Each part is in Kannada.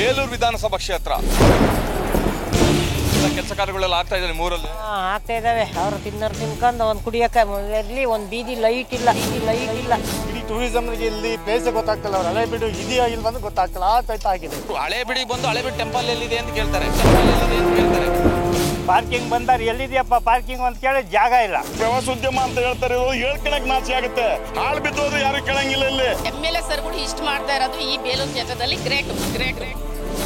ಬೇಲೂರು ವಿಧಾನಸಭಾ ಕ್ಷೇತ್ರ ಕೆಲಸ ಕಾರ್ಯಗಳೆಲ್ಲ ಆಗ್ತಾ ಇದೆ ನಿಮ್ಮೂರಲ್ಲಿ? ಆಗ್ತಾ ಇದಾವೆ. ಅವರು ತಿನ್ಕೊಂಡು ಒಂದು ಕುಡಿಯಕ್ಕೆ ಇರಲಿ, ಒಂದು ಬೀದಿ ಲೈಟ್ ಇಲ್ಲ. ಇಡೀ ಟೂರಿಸಂಗೆ ಇಲ್ಲಿ ಪ್ಲೇಸ್ ಗೊತ್ತಾಗ್ತಲ್ಲ, ಅವ್ರು ಹಳೆಬೀಡು ಇದೆಯಾ ಇಲ್ಲ ಬಂದು ಗೊತ್ತಾಗ್ತಲ್ಲ, ಆ ಟೈಪ್ ಆಗಿದೆ. ಹಳೆಬೀಡಿಗೆ ಬಂದು ಹಳೆಬೀಡು ಟೆಂಪಲ್ ಎಲ್ಲಿದೆ ಅಂತ ಕೇಳ್ತಾರೆ. ಪಾರ್ಕಿಂಗ್ ಬಂದಾರೆ, ಎಲ್ಲಿದೆಯಪ್ಪ ಪಾರ್ಕಿಂಗ್ ಅಂತ ಕೇಳಿ ಜಾಗ ಇಲ್ಲ. ಪ್ರವಾಸೋದ್ಯಮ ಅಂತ ಹೇಳ್ತಾರೆ, ಹೇಳ್ಕೊಳಕ್ ನಾಚೆ ಆಗುತ್ತೆ. ಹಾಳು ಬಿದ್ದೋದು ಯಾರು ಕೇಳಂಗಿಲ್ಲ. ಇಲ್ಲಿ MLA ಸರ್ಗಳು ಇಷ್ಟು ಮಾಡ್ತಾ ಇರೋದು ಈ ಬೇಲೂರು ಕ್ಷೇತ್ರದಲ್ಲಿ ಗ್ರೇಟ್.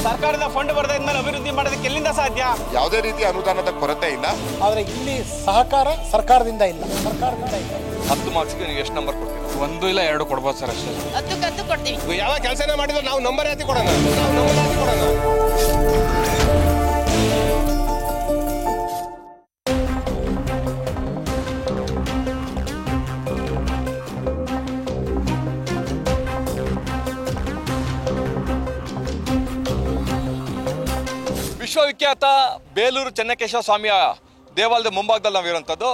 ಸರ್ಕಾರದ ಫಂಡ್ ಬರ್ದಾದ್ಮೇಲೆ ಅಭಿವೃದ್ಧಿ ಮಾಡೋದಕ್ಕೆ ಎಲ್ಲಿಂದ ಸಾಧ್ಯ? ಯಾವುದೇ ರೀತಿಯ ಅನುದಾನದ ಕೊರತೆ ಇಲ್ಲ. ಆದ್ರೆ ಇಲ್ಲಿ ಸಹಕಾರ ಸರ್ಕಾರದಿಂದ ಇಲ್ಲ. 10 ಮಾರ್ಕ್ಸ್ಗೆ ನೀವು ಎಷ್ಟು ನಂಬರ್ ಕೊಡ್ತೀರಾ? 1 ಇಲ್ಲ 2 ಕೊಡ್ಬೋದು ಸರ್ ಅಷ್ಟೇ. 10 ಕೊಡ್ತೀವಿ. ಯಾವ ಕೆಲಸನೇ ಮಾಡಿದ್ರೆ ನಾವು ನಂಬರ್ ಯಾತಿ ಕೊಡೋಣ. ವಿಶ್ವವಿಖ್ಯಾತ ಬೇಲೂರು ಚೆನ್ನಕೇಶವ ಸ್ವಾಮಿಯ ದೇವಾಲಯದ ಮುಂಭಾಗದಲ್ಲಿ ನಾವಿರುವಂಥದ್ದು.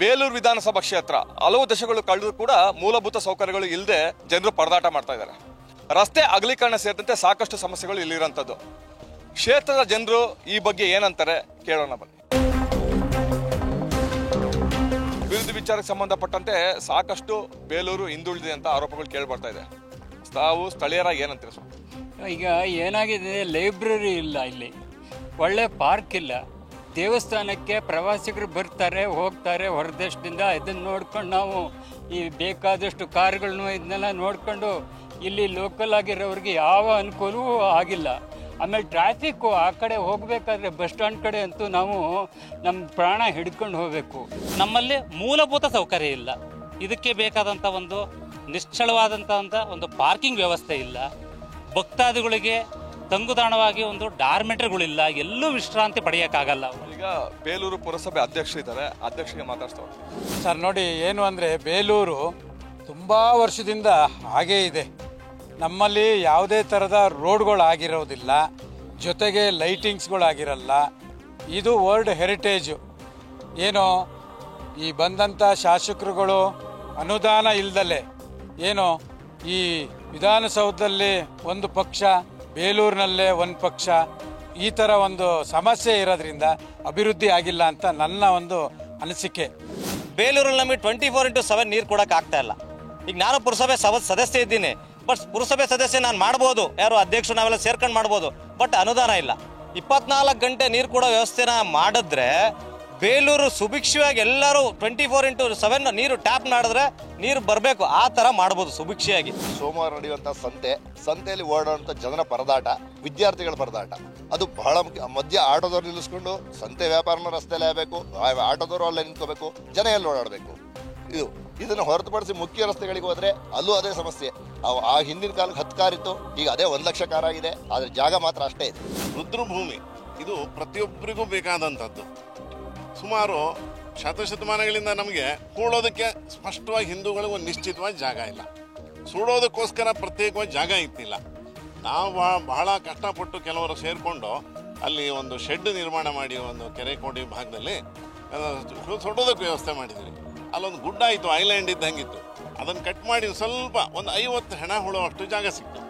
ಬೇಲೂರು ವಿಧಾನಸಭಾ ಕ್ಷೇತ್ರ ಹಲವು ದಶಕಗಳು ಕಳೆದು ಕೂಡ ಮೂಲಭೂತ ಸೌಕರ್ಯಗಳು ಇಲ್ಲದೆ ಜನರು ಪರದಾಟ ಮಾಡ್ತಾ ಇದ್ದಾರೆ. ರಸ್ತೆ ಅಗಲೀಕರಣ ಸೇರಿದಂತೆ ಸಾಕಷ್ಟು ಸಮಸ್ಯೆಗಳು ಇಲ್ಲಿರುವಂಥದ್ದು. ಕ್ಷೇತ್ರದ ಜನರು ಈ ಬಗ್ಗೆ ಏನಂತಾರೆ ಕೇಳೋಣ ಬನ್ನಿ. ಅಭಿವೃದ್ಧಿ ವಿಚಾರಕ್ಕೆ ಸಂಬಂಧಪಟ್ಟಂತೆ ಸಾಕಷ್ಟು ಬೇಲೂರು ಹಿಂದುಳಿದಿದೆ ಅಂತ ಆರೋಪಗಳು ಕೇಳಿ ಬರ್ತಾ ಇದೆ. ತಾವು ಸ್ಥಳೀಯರಾಗಿ ಏನಂತೀರ ಸರ್? ಈಗ ಏನಾಗಿದೆ, ಲೈಬ್ರರಿ ಇಲ್ಲ, ಇಲ್ಲಿ ಒಳ್ಳೆ ಪಾರ್ಕ್ ಇಲ್ಲ. ದೇವಸ್ಥಾನಕ್ಕೆ ಪ್ರವಾಸಿಗರು ಬರ್ತಾರೆ ಹೋಗ್ತಾರೆ ಹೊರದೇಶದಿಂದ. ಇದನ್ನು ನೋಡ್ಕೊಂಡು ನಾವು ಈ ಬೇಕಾದಷ್ಟು ಕಾರುಗಳನ್ನು ಇದನ್ನೆಲ್ಲ ನೋಡ್ಕೊಂಡು ಇಲ್ಲಿ ಲೋಕಲ್ ಆಗಿರೋರಿಗೆ ಯಾವ ಅನುಕೂಲವೂ ಆಗಿಲ್ಲ. ಆಮೇಲೆ ಟ್ರಾಫಿಕ್ಕು ಆ ಕಡೆ ಹೋಗಬೇಕಾದ್ರೆ ಬಸ್ ಸ್ಟ್ಯಾಂಡ್ ಕಡೆ ಅಂತೂ ನಾವು ನಮ್ಮ ಪ್ರಾಣ ಹಿಡ್ಕೊಂಡು ಹೋಗಬೇಕು. ನಮ್ಮಲ್ಲಿ ಮೂಲಭೂತ ಸೌಕರ್ಯ ಇಲ್ಲ. ಇದಕ್ಕೆ ಬೇಕಾದಂಥ ಒಂದು ನಿಶ್ಚಳವಾದಂಥ ಒಂದು ಪಾರ್ಕಿಂಗ್ ವ್ಯವಸ್ಥೆ ಇಲ್ಲ. ಭಕ್ತಾದಿಗಳಿಗೆ ತಂಗುದಾಣವಾಗಿ ಒಂದು ಡಾರ್ಮೆಂಟ್ರಿಗಳಿಲ್ಲ. ಎಲ್ಲೂ ವಿಶ್ರಾಂತಿ ಪಡೆಯೋಕ್ಕಾಗಲ್ಲ. ಈಗ ಬೇಲೂರು ಪುರಸಭೆ ಅಧ್ಯಕ್ಷರಿದ್ದಾರೆ, ಅಧ್ಯಕ್ಷರಿಗೆ ಮಾತಾಡ್ತಾರೆ. ಸರ್ ನೋಡಿ, ಏನು ಅಂದರೆ ಬೇಲೂರು ತುಂಬ ವರ್ಷದಿಂದ ಹಾಗೇ ಇದೆ. ನಮ್ಮಲ್ಲಿ ಯಾವುದೇ ಥರದ ರೋಡ್ಗಳಾಗಿರೋದಿಲ್ಲ, ಜೊತೆಗೆ ಲೈಟಿಂಗ್ಸ್ಗಳಾಗಿರಲ್ಲ. ಇದು ವರ್ಲ್ಡ್ ಹೆರಿಟೇಜು. ಏನೋ ಈ ಬಂದಂಥ ಶಾಸಕರುಗಳು ಅನುದಾನ ಇಲ್ದಲೆ ಏನೋ ಈ ವಿಧಾನಸೌಧದಲ್ಲಿ ಒಂದು ಪಕ್ಷ, ಬೇಲೂರಿನಲ್ಲೇ ಒಂದು ಪಕ್ಷ, ಈ ಥರ ಒಂದು ಸಮಸ್ಯೆ ಇರೋದ್ರಿಂದ ಅಭಿವೃದ್ಧಿ ಆಗಿಲ್ಲ ಅಂತ ನನ್ನ ಒಂದು ಅನಿಸಿಕೆ. ಬೇಲೂರಲ್ಲಿ ನಮಗೆ 24x7 ನೀರು ಕೊಡೋಕೆ ಆಗ್ತಾ ಇಲ್ಲ. ಈಗ ನಾನು ಪುರಸಭೆ ಸದಸ್ಯ ಇದ್ದೀನಿ, ಬಟ್ ಪುರಸಭೆ ಸದಸ್ಯ ನಾನು ಮಾಡ್ಬೋದು, ಯಾರು ಅಧ್ಯಕ್ಷರು ನಾವೆಲ್ಲ ಸೇರ್ಕೊಂಡು ಮಾಡ್ಬೋದು, ಬಟ್ ಅನುದಾನ ಇಲ್ಲ. 24 ಗಂಟೆ ನೀರು ಕೊಡೋ ವ್ಯವಸ್ಥೆನ ಮಾಡಿದ್ರೆ ಬೇಲೂರು ಸುಭಿಕ್ಷವಾಗಿ ಎಲ್ಲರೂ 24x7 ನೀರು ಟ್ಯಾಪ್ ಮಾಡಿದ್ರೆ ನೀರು ಬರಬೇಕು, ಆ ಥರ ಮಾಡ್ಬೋದು ಸುಭಿಕ್ಷೆಯಾಗಿ. ಸೋಮವಾರ ನಡೆಯುವಂಥ ಸಂತೆಯಲ್ಲಿ ಓಡಾಡುವಂಥ ಜನರ ಪರದಾಟ, ವಿದ್ಯಾರ್ಥಿಗಳ ಪರದಾಟ ಅದು ಬಹಳ ಮುಖ್ಯ. ಮಧ್ಯ ಆಟೋದವ್ರು ನಿಲ್ಲಿಸ್ಕೊಂಡು ಸಂತೆ ವ್ಯಾಪಾರನೂ ರಸ್ತೆಯಲ್ಲಿ ಆಗಬೇಕು, ಆಟೋದವರು ಅಲ್ಲೇ ನಿಂತ್ಕೋಬೇಕು, ಜನ ಎಲ್ಲಿ ಓಡಾಡಬೇಕು. ಇದನ್ನು ಹೊರತುಪಡಿಸಿ ಮುಖ್ಯ ರಸ್ತೆಗಳಿಗೆ ಹೋದ್ರೆ ಅಲ್ಲೂ ಅದೇ ಸಮಸ್ಯೆ. ಆ ಹಿಂದಿನ ಕಾಲಕ್ಕೆ 10 ಕಾರ್ ಇತ್ತು, ಈಗ ಅದೇ 1 ಲಕ್ಷ ಕಾರ್ ಆಗಿದೆ. ಆದರೆ ಜಾಗ ಮಾತ್ರ ಅಷ್ಟೇ ಇದೆ. ರುದ್ರಭೂಮಿ ಇದು ಪ್ರತಿಯೊಬ್ಬರಿಗೂ ಬೇಕಾದಂಥದ್ದು. ಸುಮಾರು ಶತಶತಮಾನಗಳಿಂದ ನಮಗೆ ಹೂಳೋದಕ್ಕೆ ಸ್ಪಷ್ಟವಾಗಿ ಹಿಂದೂಗಳಿಗೆ ಒಂದು ನಿಶ್ಚಿತವಾಗಿ ಜಾಗ ಇಲ್ಲ, ಸುಡೋದಕ್ಕೋಸ್ಕರ ಪ್ರತ್ಯೇಕವಾಗಿ ಜಾಗ ಇತ್ತಿಲ್ಲ. ನಾವು ಬಹಳ ಕಷ್ಟಪಟ್ಟು ಕೆಲವರು ಸೇರಿಕೊಂಡು ಅಲ್ಲಿ ಒಂದು ಶೆಡ್ ನಿರ್ಮಾಣ ಮಾಡಿ ಒಂದು ಕೆರೆ ಕೋಡಿ ಭಾಗದಲ್ಲಿ ಸುಡೋದಕ್ಕೆ ವ್ಯವಸ್ಥೆ ಮಾಡಿದ್ವಿ. ಅಲ್ಲೊಂದು ಗುಡ್ಡ ಇತ್ತು, ಐಲ್ಯಾಂಡ್ ಇದ್ದಂಗಿತ್ತು. ಅದನ್ನು ಕಟ್ ಮಾಡಿ ಸ್ವಲ್ಪ ಒಂದು 50 ಹೆಣ ಹುಳುವಷ್ಟು ಜಾಗ ಸಿಕ್ತು.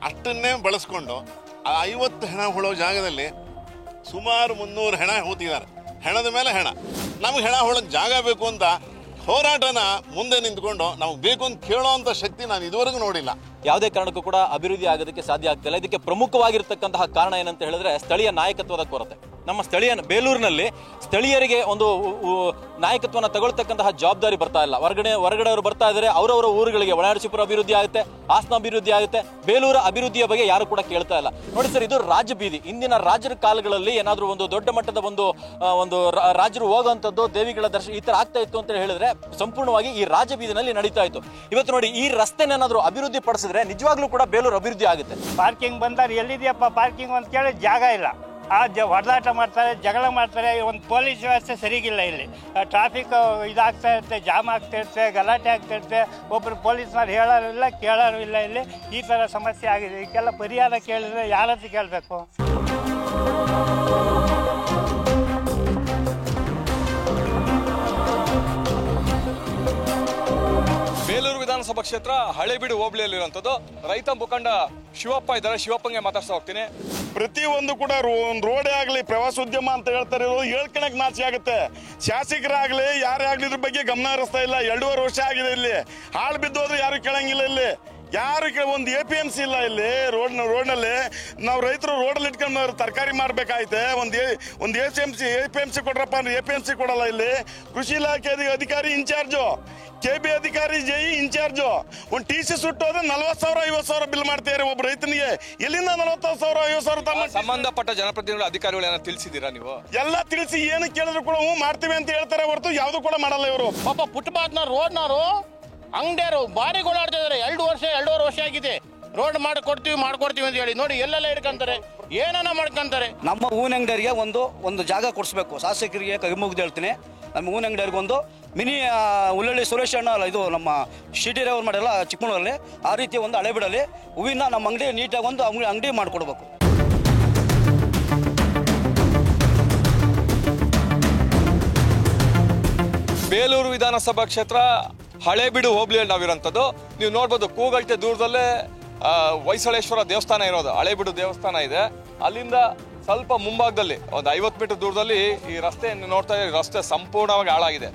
ಅಷ್ಟನ್ನೇ ಬಳಸ್ಕೊಂಡು ಆ 50 ಹೆಣ ಹುಳೋ ಜಾಗದಲ್ಲಿ ಸುಮಾರು 300 ಹೆಣ ಹೂತಿದ್ದಾರೆ. ಹೆಣದ ಮೇಲೆ ಹೆಣ. ನಮ್ಗೆ ಹೆಣ ಹುಳಕ್ಕೆ ಜಾಗ ಬೇಕು ಅಂತ ಹೋರಾಟನ ಮುಂದೆ ನಿಂತ್ಕೊಂಡು ನಮಗೆ ಬೇಕು ಅಂತ ಕೇಳೋ ಅಂಥ ಶಕ್ತಿ ನಾನು ಇದುವರೆಗೂ ನೋಡಿಲ್ಲ. ಯಾವುದೇ ಕಾರಣಕ್ಕೂ ಕೂಡ ಅಭಿವೃದ್ಧಿ ಆಗೋದಕ್ಕೆ ಸಾಧ್ಯ ಆಗ್ತಿಲ್ಲ. ಇದಕ್ಕೆ ಪ್ರಮುಖವಾಗಿರ್ತಕ್ಕಂತಹ ಕಾರಣ ಏನಂತ ಹೇಳಿದ್ರೆ ಸ್ಥಳೀಯ ನಾಯಕತ್ವದ ಕೊರತೆ. ನಮ್ಮ ಸ್ಥಳೀಯ ಬೇಲೂರಿನಲ್ಲಿ ಸ್ಥಳೀಯರಿಗೆ ಒಂದು ನಾಯಕತ್ವನ ತಗೊಳ್ತಕ್ಕಂತಹ ಜವಾಬ್ದಾರಿ ಬರ್ತಾ ಇಲ್ಲ. ಹೊರಗಡೆಯವರು ಬರ್ತಾ ಇದ್ದಾರೆ, ಅವರವರ ಊರುಗಳಿಗೆ ಒಳನಾಡಿಸಿಪುರ ಅಭಿವೃದ್ಧಿ ಆಗುತ್ತೆ, ಹಾಸನ ಅಭಿವೃದ್ಧಿ ಆಗುತ್ತೆ, ಬೇಲೂರ ಅಭಿವೃದ್ಧಿಯ ಬಗ್ಗೆ ಯಾರು ಕೂಡ ಕೇಳ್ತಾ ಇಲ್ಲ. ನೋಡಿ ಸರ್, ಇದು ರಾಜಬೀದಿ. ಇಂದಿನ ರಾಜರ ಕಾಲಗಳಲ್ಲಿ ಏನಾದರೂ ಒಂದು ದೊಡ್ಡ ಮಟ್ಟದ ಒಂದು ರಾಜರು ಹೋಗುವಂಥದ್ದು, ದೇವಿಗಳ ದರ್ಶನ ಈ ಥರ ಆಗ್ತಾ ಇತ್ತು ಅಂತ ಹೇಳಿದ್ರೆ ಸಂಪೂರ್ಣವಾಗಿ ಈ ರಾಜಬೀದಿನಲ್ಲಿ ನಡೀತಾ ಇತ್ತು. ಇವತ್ತು ನೋಡಿ, ಈ ರಸ್ತೆನೇನಾದರೂ ಅಭಿವೃದ್ಧಿ ಪಡಿಸಿದ್ರೆ ನಿಜವಾಗ್ಲೂ ಕೂಡ ಬೇಲೂರು ಅಭಿವೃದ್ಧಿ ಆಗುತ್ತೆ. ಪಾರ್ಕಿಂಗ್ ಬಂದಾರೆ, ಎಲ್ಲಿದೆಯಪ್ಪ ಪಾರ್ಕಿಂಗ್ ಅಂತ ಕೇಳಿ ಜಾಗ ಇಲ್ಲ. ಹೊಡೆದಾಟ ಮಾಡ್ತಾರೆ, ಜಗಳ ಮಾಡ್ತಾರೆ. ಒಂದು ಪೊಲೀಸ್ ವ್ಯವಸ್ಥೆ ಸರಿಗಿಲ್ಲ. ಇಲ್ಲಿ ಟ್ರಾಫಿಕ್ ಇದಾಗ್ತಾ ಇರುತ್ತೆ, ಜಾಮ್ ಆಗ್ತಾ ಇರುತ್ತೆ, ಗಲಾಟೆ ಆಗ್ತಾ ಇರುತ್ತೆ. ಒಬ್ಬರು ಪೊಲೀಸ್ನವ್ರು ಹೇಳೋರು ಇಲ್ಲ, ಕೇಳೋರು ಇಲ್ಲ. ಇಲ್ಲಿ ಈ ಥರ ಸಮಸ್ಯೆ ಆಗಿದೆ. ಇದಕ್ಕೆಲ್ಲ ಪರಿಹಾರ ಕೇಳಿದ್ರೆ ಯಾರತ್ರ ಕೇಳಬೇಕು? ಬೇಲೂರು ವಿಧಾನಸಭಾ ಕ್ಷೇತ್ರ ಹಳೇಬೀಡು ಹೋಬಳಿಯಲ್ಲಿರುವಂಥದ್ದು. ರೈತ ಮುಖಂಡ ಶಿವಪ್ಪ ಇದ್ದಾರೆ, ಶಿವಪ್ಪಂಗೆ ಮಾತಾಡ್ತಾ ಹೋಗ್ತೀನಿ. ಪ್ರತಿಯೊಂದು ಕೂಡ ರೋಡೇ ಆಗಲಿ ಪ್ರವಾಸೋದ್ಯಮ ಅಂತ ಹೇಳ್ತಾರೆ, ಹೇಳ್ಕೊಳಕ್ ನಾಚಿ ಆಗುತ್ತೆ. ಶಾಸಕರಾಗ್ಲಿ ಯಾರೇ ಆಗ್ಲಿ ಇದ್ರ ಬಗ್ಗೆ ಗಮನ ಹರಿಸ್ತಾ ಇಲ್ಲ. 2.5 ವರ್ಷ ಆಗಿದೆ ಇಲ್ಲಿ, ಹಾಳು ಬಿದ್ದೋದ್ರೆ ಯಾರು ಕೇಳಂಗಿಲ್ಲ. ಇಲ್ಲಿ ಯಾರು ಒಂದು APMC ಇಲ್ಲ. ಇಲ್ಲಿ ರೋಡ್ನಲ್ಲಿ ನಾವು ರೈತರು ರೋಡಲ್ಲಿ ಇಟ್ಕೊಂಡು ತರಕಾರಿ ಮಾರ್ಬೇಕಾಯ್ತೆ. ಒಂದು APMC ಕೊಡ್ರಪ್ಪ ಅಂದ್ರೆ APMC ಕೊಡಲ್ಲ. ಇಲ್ಲಿ ಕೃಷಿ ಇಲಾಖೆ ಅಧಿಕಾರಿ ಇನ್ಚಾರ್ಜು, KB ಅಧಿಕಾರಿ JE ಇನ್ಚಾರ್ಜು. ಒಂದು TC ಸುಟ್ಟೋದ್ರೆ 40,000 50,000 ಬಿಲ್ ಮಾಡ್ತಾರೆ ಒಬ್ಬ ರೈತನಿಗೆ. ಎಲ್ಲಿಂದ 40,000 50,000 ಸಂಬಂಧಪಟ್ಟ ಜನಪ್ರತಿನಿಧಿಗಳು ಅಧಿಕಾರಿಗಳು ಏನೋ ತಿಳಿಸಿದ್ದೀರಾ ನೀವು? ಎಲ್ಲ ತಿಳಿಸಿ ಏನು ಕೇಳಿದ್ರು ಕೂಡ ಮಾಡ್ತೀವಿ ಅಂತ ಹೇಳ್ತಾರೆ ಹೊರತು ಯಾವ್ದು ಕೂಡ ಮಾಡಲ್ಲ ಇವರು. ಪಾಪ ಫುಟ್ಪಾತ್ನ ರೋಡ್ನವರು ಅಂಗಡಿಯರು ಬಾರಿ ಗೋಳಾಡ್ತಾ ಇದಾರೆ. 2.5 ವರ್ಷ ಆಗಿದೆ. ರೋಡ್ ಮಾಡ್ಕೊಡ್ತೀವಿ ಅಂತ ಹೇಳಿ ನೋಡಿ ಎಲ್ಲೆಲ್ಲ ಹಿಡ್ಕೊಂತಾರೆ, ಏನನ್ನ ಮಾಡ್ಕೊಂತಾರೆ. ನಮ್ಮ ಹೂವಿನ ಅಂಗಡಿಯರಿಗೆ ಒಂದು ಜಾಗ ಕೊಡಿಸ್ಬೇಕು. ಶಾಸಕರಿಗೆ ಕೈ ಮುಗ್ದು ಹೇಳ್ತೀನಿ, ನಮ್ಮ ಹೂವಿನ ಅಂಗಡಿಯರಿಗೆ ಒಂದು ಮಿನಿ ಉಳ್ಳಳ್ಳಿ ಸುರೇಶ್ ಅಣ್ಣ ಇದು ನಮ್ಮ ಸಿಟಿ ರೇವರ್ ಮಾಡಿಲ್ಲ ಚಿಕ್ಕಮಗಳೂರಲ್ಲಿ, ಆ ರೀತಿ ಒಂದು ಹಳೇಬೀಡಲ್ಲಿ ಹೂವಿನ ನಮ್ಮ ಅಂಗಡಿ ನೀಟಾಗಿ ಒಂದು ಅಂಗಡಿ ಮಾಡಿಕೊಡ್ಬೇಕು. ಬೇಲೂರು ವಿಧಾನಸಭಾ ಕ್ಷೇತ್ರ ಹಳೇಬೀಡು ಹೋಬಳಿಯಲ್ಲಿ ನಾವಿರೋಂಥದ್ದು. ನೀವು ನೋಡ್ಬೋದು, ಕೂಗಲ್ಟೆ ದೂರದಲ್ಲೇ ಹೊಯ್ಸಳೇಶ್ವರ ದೇವಸ್ಥಾನ ಇರೋದು. ಹಳೇಬೀಡು ದೇವಸ್ಥಾನ ಇದೆ. ಅಲ್ಲಿಂದ ಸ್ವಲ್ಪ ಮುಂಭಾಗದಲ್ಲಿ ಒಂದು 50 ಮೀಟರ್ ದೂರದಲ್ಲಿ ಈ ರಸ್ತೆ ನೋಡ್ತಾ ಇದ್ದೀವಿ. ರಸ್ತೆ ಸಂಪೂರ್ಣವಾಗಿ ಹಾಳಾಗಿದೆ.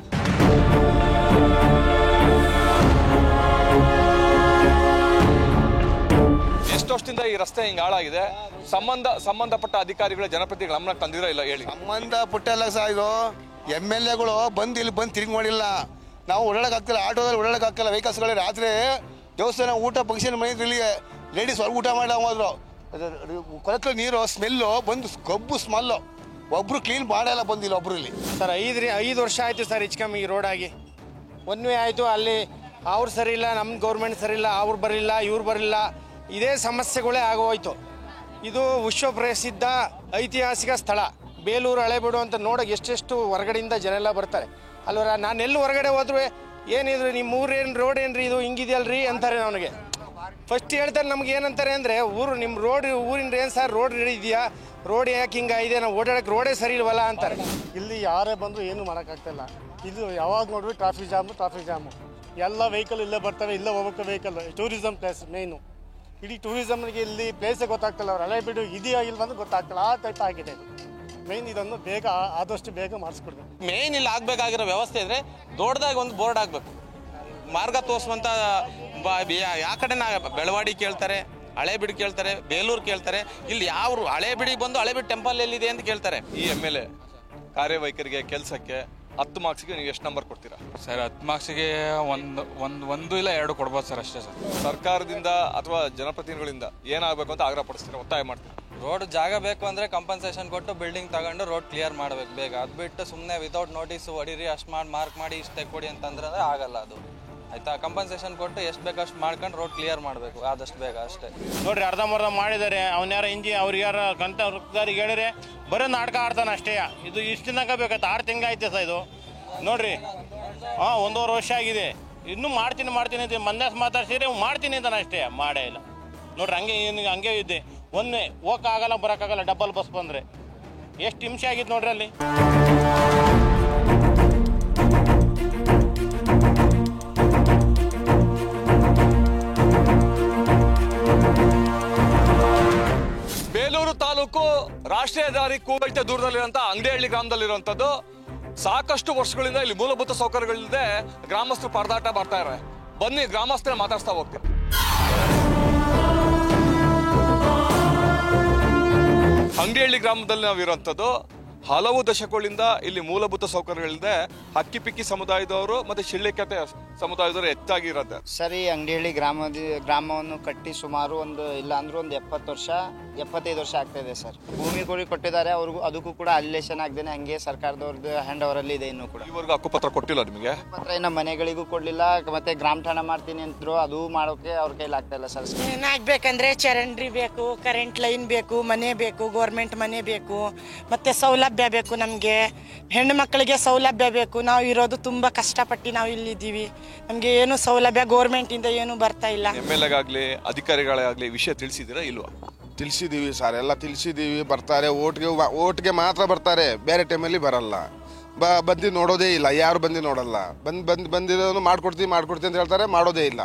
ಎಷ್ಟು ವರ್ಷದಿಂದ ಈ ರಸ್ತೆ ಹಿಂಗೆ ಹಾಳಾಗಿದೆ? ಸಂಬಂಧಪಟ್ಟ ಅಧಿಕಾರಿಗಳ ಜನಪ್ರತಿನಿಧಿಗಳು ಗಮನ ತಂದಿರೋ ಇಲ್ಲ ಹೇಳಿ? ಸಂಬಂಧಪಟ್ಟಲ್ಲ ಸಹ ಇದು MLAಗಳು ಇಲ್ಲಿ ಬಂದು ತಿರುಗಿ ಮಾಡಿಲ್ಲ. ನಾವು ಓಡಾಡಕ್ಕಾಗ್ತಿಲ್ಲ, ಆಟೋದಲ್ಲಿ ಓಡಾಡಕ್ಕಾಗಲ್ಲ. ವೆಹಿಕಲ್ಸ್ಗಳೇ ರಾತ್ರಿ ದೇವಸ್ಥಾನ ಊಟ ಫಂಕ್ಷನ್ ಮನೆಯಲ್ಲಿ ಲೇಡೀಸ್ ಹೊರಗೆ ಊಟ ಮಾಡಿ ಹೋದ್ರು. ಕೊಳಕ ನೀರು ಸ್ಮೆಲ್ಲು ಬಂದು ಕಬ್ಬು ಸ್ಮೆಲ್ಲು. ಒಬ್ರು ಕ್ಲೀನ್ ಮಾಡಲ್ಲ ಬಂದಿಲ್ಲ ಒಬ್ರು ಇಲ್ಲಿ. ಸರ್ 5 ವರ್ಷ ಆಯಿತು ಸರ್ ಹೆಚ್ಚು ಈ ರೋಡ್ ಆಗಿ. 1 ವೇ ಆಯಿತು. ಅಲ್ಲಿ ಅವ್ರು ಸರಿ ಇಲ್ಲ, ನಮ್ಮ ಗೌರ್ಮೆಂಟ್ ಸರಿ ಇಲ್ಲ, ಅವ್ರು ಬರಲಿಲ್ಲ, ಇವ್ರು ಬರಲಿಲ್ಲ. ಇದೇ ಸಮಸ್ಯೆಗಳೇ ಆಗೋಯ್ತು. ಇದು ವಿಶ್ವ ಪ್ರಸಿದ್ಧ ಐತಿಹಾಸಿಕ ಸ್ಥಳ ಬೇಲೂರು ಹಳೇಬೀಡು ಅಂತ ನೋಡೋಕೆ ಎಷ್ಟೆಷ್ಟು ಹೊರಗಡೆಯಿಂದ ಜನ ಎಲ್ಲ ಬರ್ತಾರೆ ಅಲ್ವರ. ನಾನು ಎಲ್ಲಿ ಹೊರಗಡೆ ಹೋದ್ರು ಏನಿದ್ರು ನಿಮ್ಮ ಊರೇನು ರೋಡ್ ಏನ್ರಿ ಇದು ಹಿಂಗಿದೆಯಲ್ರಿ ಅಂತಾರೆ ನನಗೆ. ಫಸ್ಟ್ ಹೇಳ್ತಾರೆ ನಮ್ಗೆ ಏನಂತಾರೆ ಅಂದರೆ ನಿಮ್ಮ ಊರಿನ ಏನು ಸರ್ ರೋಡ್ ಇದೆಯಾ, ರೋಡ್ ಯಾಕೆ ಹಿಂಗಿದೆ, ನಾವು ಓಡಾಡಕ್ಕೆ ರೋಡೇ ಸರಿ ಇಲ್ವಲ್ಲ ಅಂತಾರೆ. ಇಲ್ಲಿ ಯಾರೇ ಬಂದರೂ ಏನು ಮಾಡೋಕ್ಕಾಗ್ತಾಯಿಲ್ಲ. ಇದು ಯಾವಾಗ ನೋಡಿದ್ರು ಟ್ರಾಫಿಕ್ ಜಾಮು. ಎಲ್ಲ ವೆಹಿಕಲ್ ಇಲ್ಲೇ ಬರ್ತವೆ, ಇಲ್ಲೇ ಹೋಗ್ಬೇಕು ವೆಹಿಕಲ್. ಟೂರಿಸಮ್ ಪ್ಲೇಸ್ ಮೇಯ್ನು. ಇಡೀ ಟೂರಿಸಮ್ಗೆ ಇಲ್ಲಿ ಪ್ಲೇಸೇ ಗೊತ್ತಾಗ್ತಿಲ್ಲ. ಅವ್ರು ಹಳೇಬೀಡು ಇದೆಯಾ ಇಲ್ವಂದ್ರೆ ಗೊತ್ತಾಗ್ತಿಲ್ಲ. ಆ ಟೈಪ್ ಆಗಿದೆ ಇದು. ಮೇಯ್ನ್ ಇದನ್ನು ಆದಷ್ಟು ಬೇಗ ಮಾಡಿಸ್ಕೊಡ್ಬೇಕು. ಮೇಯ್ನ್ ಇಲ್ಲಿ ಆಗಬೇಕಾಗಿರೋ ವ್ಯವಸ್ಥೆ ಇದ್ರೆ ದೊಡ್ಡದಾಗಿ ಒಂದು ಬೋರ್ಡ್ ಆಗಬೇಕು. ಮಾರ್ಗ ತೋರಿಸುವಂಥ ಯಾವ ಕಡೆ ಬೆಳವಾಡಿ ಕೇಳ್ತಾರೆ, ಹಳೇಬೀಡು ಕೇಳ್ತಾರೆ, ಬೇಲೂರು ಕೇಳ್ತಾರೆ. ಇಲ್ಲಿ ಯಾವ ಹಳೇಬೀಡಿಗೆ ಬಂದು ಹಳೇಬೀಡು ಟೆಂಪಲ್ ಎಲ್ಲಿದೆ ಅಂತ ಕೇಳ್ತಾರೆ. ಈ MLA ಕಾರ್ಯವೈಖರಿಗೆ ಕೆಲಸಕ್ಕೆ 10 ಮಾರ್ಕ್ಸ್ಗೆ ನೀವು ಎಷ್ಟು ನಂಬರ್ ಕೊಡ್ತೀರಾ ಸರ್? 10 ಮಾರ್ಕ್ಸಿಗೆ ಒಂದು ಇಲ್ಲ 2 ಕೊಡ್ಬೋದು ಸರ್, ಅಷ್ಟೇ ಸರ್. ಸರ್ಕಾರದಿಂದ ಅಥವಾ ಜನಪ್ರತಿನಿಧಿಗಳಿಂದ ಏನಾಗಬೇಕು ಅಂತ ಆಗ್ರಹ ಪಡಿಸ್ತೀರಾ, ಒತ್ತಾಯ ಮಾಡ್ತೀರಾ? ರೋಡ್ ಜಾಗ ಬೇಕು ಅಂದರೆ ಕಂಪನ್ಸೇಷನ್ ಕೊಟ್ಟು ಬಿಲ್ಡಿಂಗ್ ತಗೊಂಡು ರೋಡ್ ಕ್ಲಿಯರ್ ಮಾಡಬೇಕು ಬೇಗ. ಅದು ಬಿಟ್ಟು ಸುಮ್ಮನೆ ವಿತೌಟ್ ನೋಟಿಸ್ ಹೊಡೀರಿ, ಅಷ್ಟು ಮಾರ್ಕ್ ಮಾಡಿ ಇಷ್ಟೇ ಕೊಡಿ ಅಂತಂದ್ರೆ ಆಗಲ್ಲ ಅದು. ಆಯ್ತಾ? ಕಂಪನ್ಸೇಷನ್ ಕೊಟ್ಟು ಎಷ್ಟು ಬೇಕು ಅಷ್ಟು ಮಾಡ್ಕೊಂಡು ರೋಡ್ ಕ್ಲಿಯರ್ ಮಾಡಬೇಕು ಆದಷ್ಟು ಬೇಗ, ಅಷ್ಟೇ. ನೋಡ್ರಿ ಅರ್ಧಂಬರ್ಧ ಮಾಡಿದ್ದಾರೆ. ಅವ್ನ್ಯಾರ ಅವ್ರಿಗಾರ ಕಂತರಿಗೆ ಹೇಳಿದ್ರೆ ಬರೀ ನಾಟಕ ಆಡ್ತಾನೆ ಅಷ್ಟೇ. ಇದು ಇಷ್ಟು ತನಕ ಬೇಕಾಯ್ತು, 6 ತಿಂಗಳಾಯ್ತು ಸರ್ ಇದು. ನೋಡ್ರಿ 1.5 ವರ್ಷ ಆಗಿದೆ. ಇನ್ನೂ ಮಾಡ್ತೀನಿ ಅಂತ ಮಂದಾಸ್ ಮಾತಾಡ್ಸಿದ್ರೆ ಮಾಡ್ತೀನಿ ಅಂತಾನೆ ಅಷ್ಟೇ, ಮಾಡೇ ಇಲ್ಲ. ನೋಡ್ರಿ ಹಂಗೆ ಇದ್ದೆ. ಒಂದೇ ಹೋಗಕ್ಕಾಗಲ್ಲ ಬರೋಕ್ಕಾಗಲ್ಲ. ಡಬಲ್ ಬಸ್ ಬಂದರೆ ಎಷ್ಟು ಹಿಂಸೆ ಆಗಿತ್ತು ನೋಡ್ರಿ ಅಲ್ಲಿ. ಬೇಲೂರು ತಾಲೂಕು ರಾಷ್ಟ್ರೀಯ ಹೆದ್ದಾರಿ ಕೂಗಲ್ಟೆ ದೂರದಲ್ಲಿರುವಂಥ ಅಂಗಡಿಹಳ್ಳಿ ಗ್ರಾಮದಲ್ಲಿರುವಂಥದ್ದು. ಸಾಕಷ್ಟು ವರ್ಷಗಳಿಂದ ಇಲ್ಲಿ ಮೂಲಭೂತ ಸೌಕರ್ಯಗಳಿಲ್ಲದೆ ಗ್ರಾಮಸ್ಥರು ಪರದಾಟ ಮಾಡ್ತಾ ಇದ್ದಾರೆ. ಬನ್ನಿ ಗ್ರಾಮಸ್ಥರ ಮಾತಾಡ್ತಾ ಹೋಗ್ತೀವಿ. ಅಂಗಡಿಹಳ್ಳಿ ಗ್ರಾಮದಲ್ಲಿ ನಾವಿರುವಂಥದ್ದು. ಹಲವು ದಶಕಗಳಿಂದ ಇಲ್ಲಿ ಮೂಲಭೂತ ಸೌಕರ್ಯಗಳಿದೆ. ಹಕ್ಕಿಪಿಕ್ಕಿ ಸಮುದಾಯದವರು ಮತ್ತೆ ಶಿಳ್ಳೆಕತೆ ಸಮುದಾಯದವರು ಹೆಚ್ಚಾಗಿ ಇರುತ್ತೆ. ಸರಿ, ಅಂಗಡಿಹಳ್ಳಿ ಗ್ರಾಮವನ್ನು ಕಟ್ಟಿ ಸುಮಾರು ಒಂದು 75 ವರ್ಷ ಆಗ್ತಾ ಇದೆ ಸರ್. ಭೂಮಿ ಕೂಡ ಕೊಟ್ಟಿದ್ದಾರೆ ಅವ್ರಿಗೂ, ಅದಕ್ಕೂ ಕೂಡ ಅಲಿಲೇಷನ್ ಆಗದೇನೆ ಹಂಗೆ ಸರ್ಕಾರದವ್ರದ್ದು ಹ್ಯಾಂಡ್ ಓವರ್ ಅಲ್ಲಿ ಇದೆ. ಇನ್ನೂ ಕೂಡ ಇವರೆಗೂ ಹಕ್ಕುಪತ್ರ ಕೊಟ್ಟಿಲ್ಲ ನಿಮಗೆ? ಪತ್ರ ಇನ್ನು ಮನೆಗಳಿಗೂ ಕೊಡ್ಲಿಲ್ಲ. ಮತ್ತೆ ಗ್ರಾಮ ಠಾಣ ಮಾಡ್ತೀನಿ ಅಂದ್ರು, ಅದು ಮಾಡೋಕೆ ಅವ್ರ ಕೈಲಿ ಆಗ್ತಾ ಇಲ್ಲ ಸರ್. ಏನಾಗ್ಬೇಕಂದ್ರೆ ಚರಂಡಿ ಬೇಕು, ಕರೆಂಟ್ ಲೈನ್ ಬೇಕು, ಮನೆ ಬೇಕು, ಗೌರ್ಮೆಂಟ್ ಮನೆ ಬೇಕು, ಮತ್ತೆ ಸೌಲಭ್ಯ ಬೇಕು. ನಮಗೆ ಹೆಣ್ಣು ಮಕ್ಕಳಿಗೆ ಸೌಲಭ್ಯ ಬೇಕು. ನಾವು ಇರೋದು ತುಂಬಾ ಕಷ್ಟಪಟ್ಟು ನಾವು ಇಲ್ಲಿದ್ದೀವಿ. ನಮ್ಗೆ ಏನು ಸೌಲಭ್ಯ ಗೌರ್ಮೆಂಟ್ ಇಂದ ಏನು ಬರ್ತಾ ಇಲ್ಲ. MLA ಗಾಗ್ಲಿ ಅಧಿಕಾರಿಗಳಾಗ್ಲಿ ವಿಷಯ ತಿಳಿಸಿದಿರಾ ಇಲ್ವಾ? ತಿಳಿಸಿದೀವಿ ಸರ್, ಎಲ್ಲ ತಿಳಿಸಿದೀವಿ. ಬರ್ತಾರೆ ಓಟ್ಗೆ ಮಾತ್ರ ಬರ್ತಾರೆ, ಬೇರೆ ಟೈಮಲ್ಲಿ ಬರಲ್ಲ. ಬಂದು ನೋಡೋದೇ ಇಲ್ಲ, ಯಾರು ಬಂದು ನೋಡಲ್ಲ. ಬಂದಿರೋನು ಮಾಡ್ಕೊಡ್ತೀವಿ ಅಂತ ಹೇಳ್ತಾರೆ, ಮಾಡೋದೇ ಇಲ್ಲ.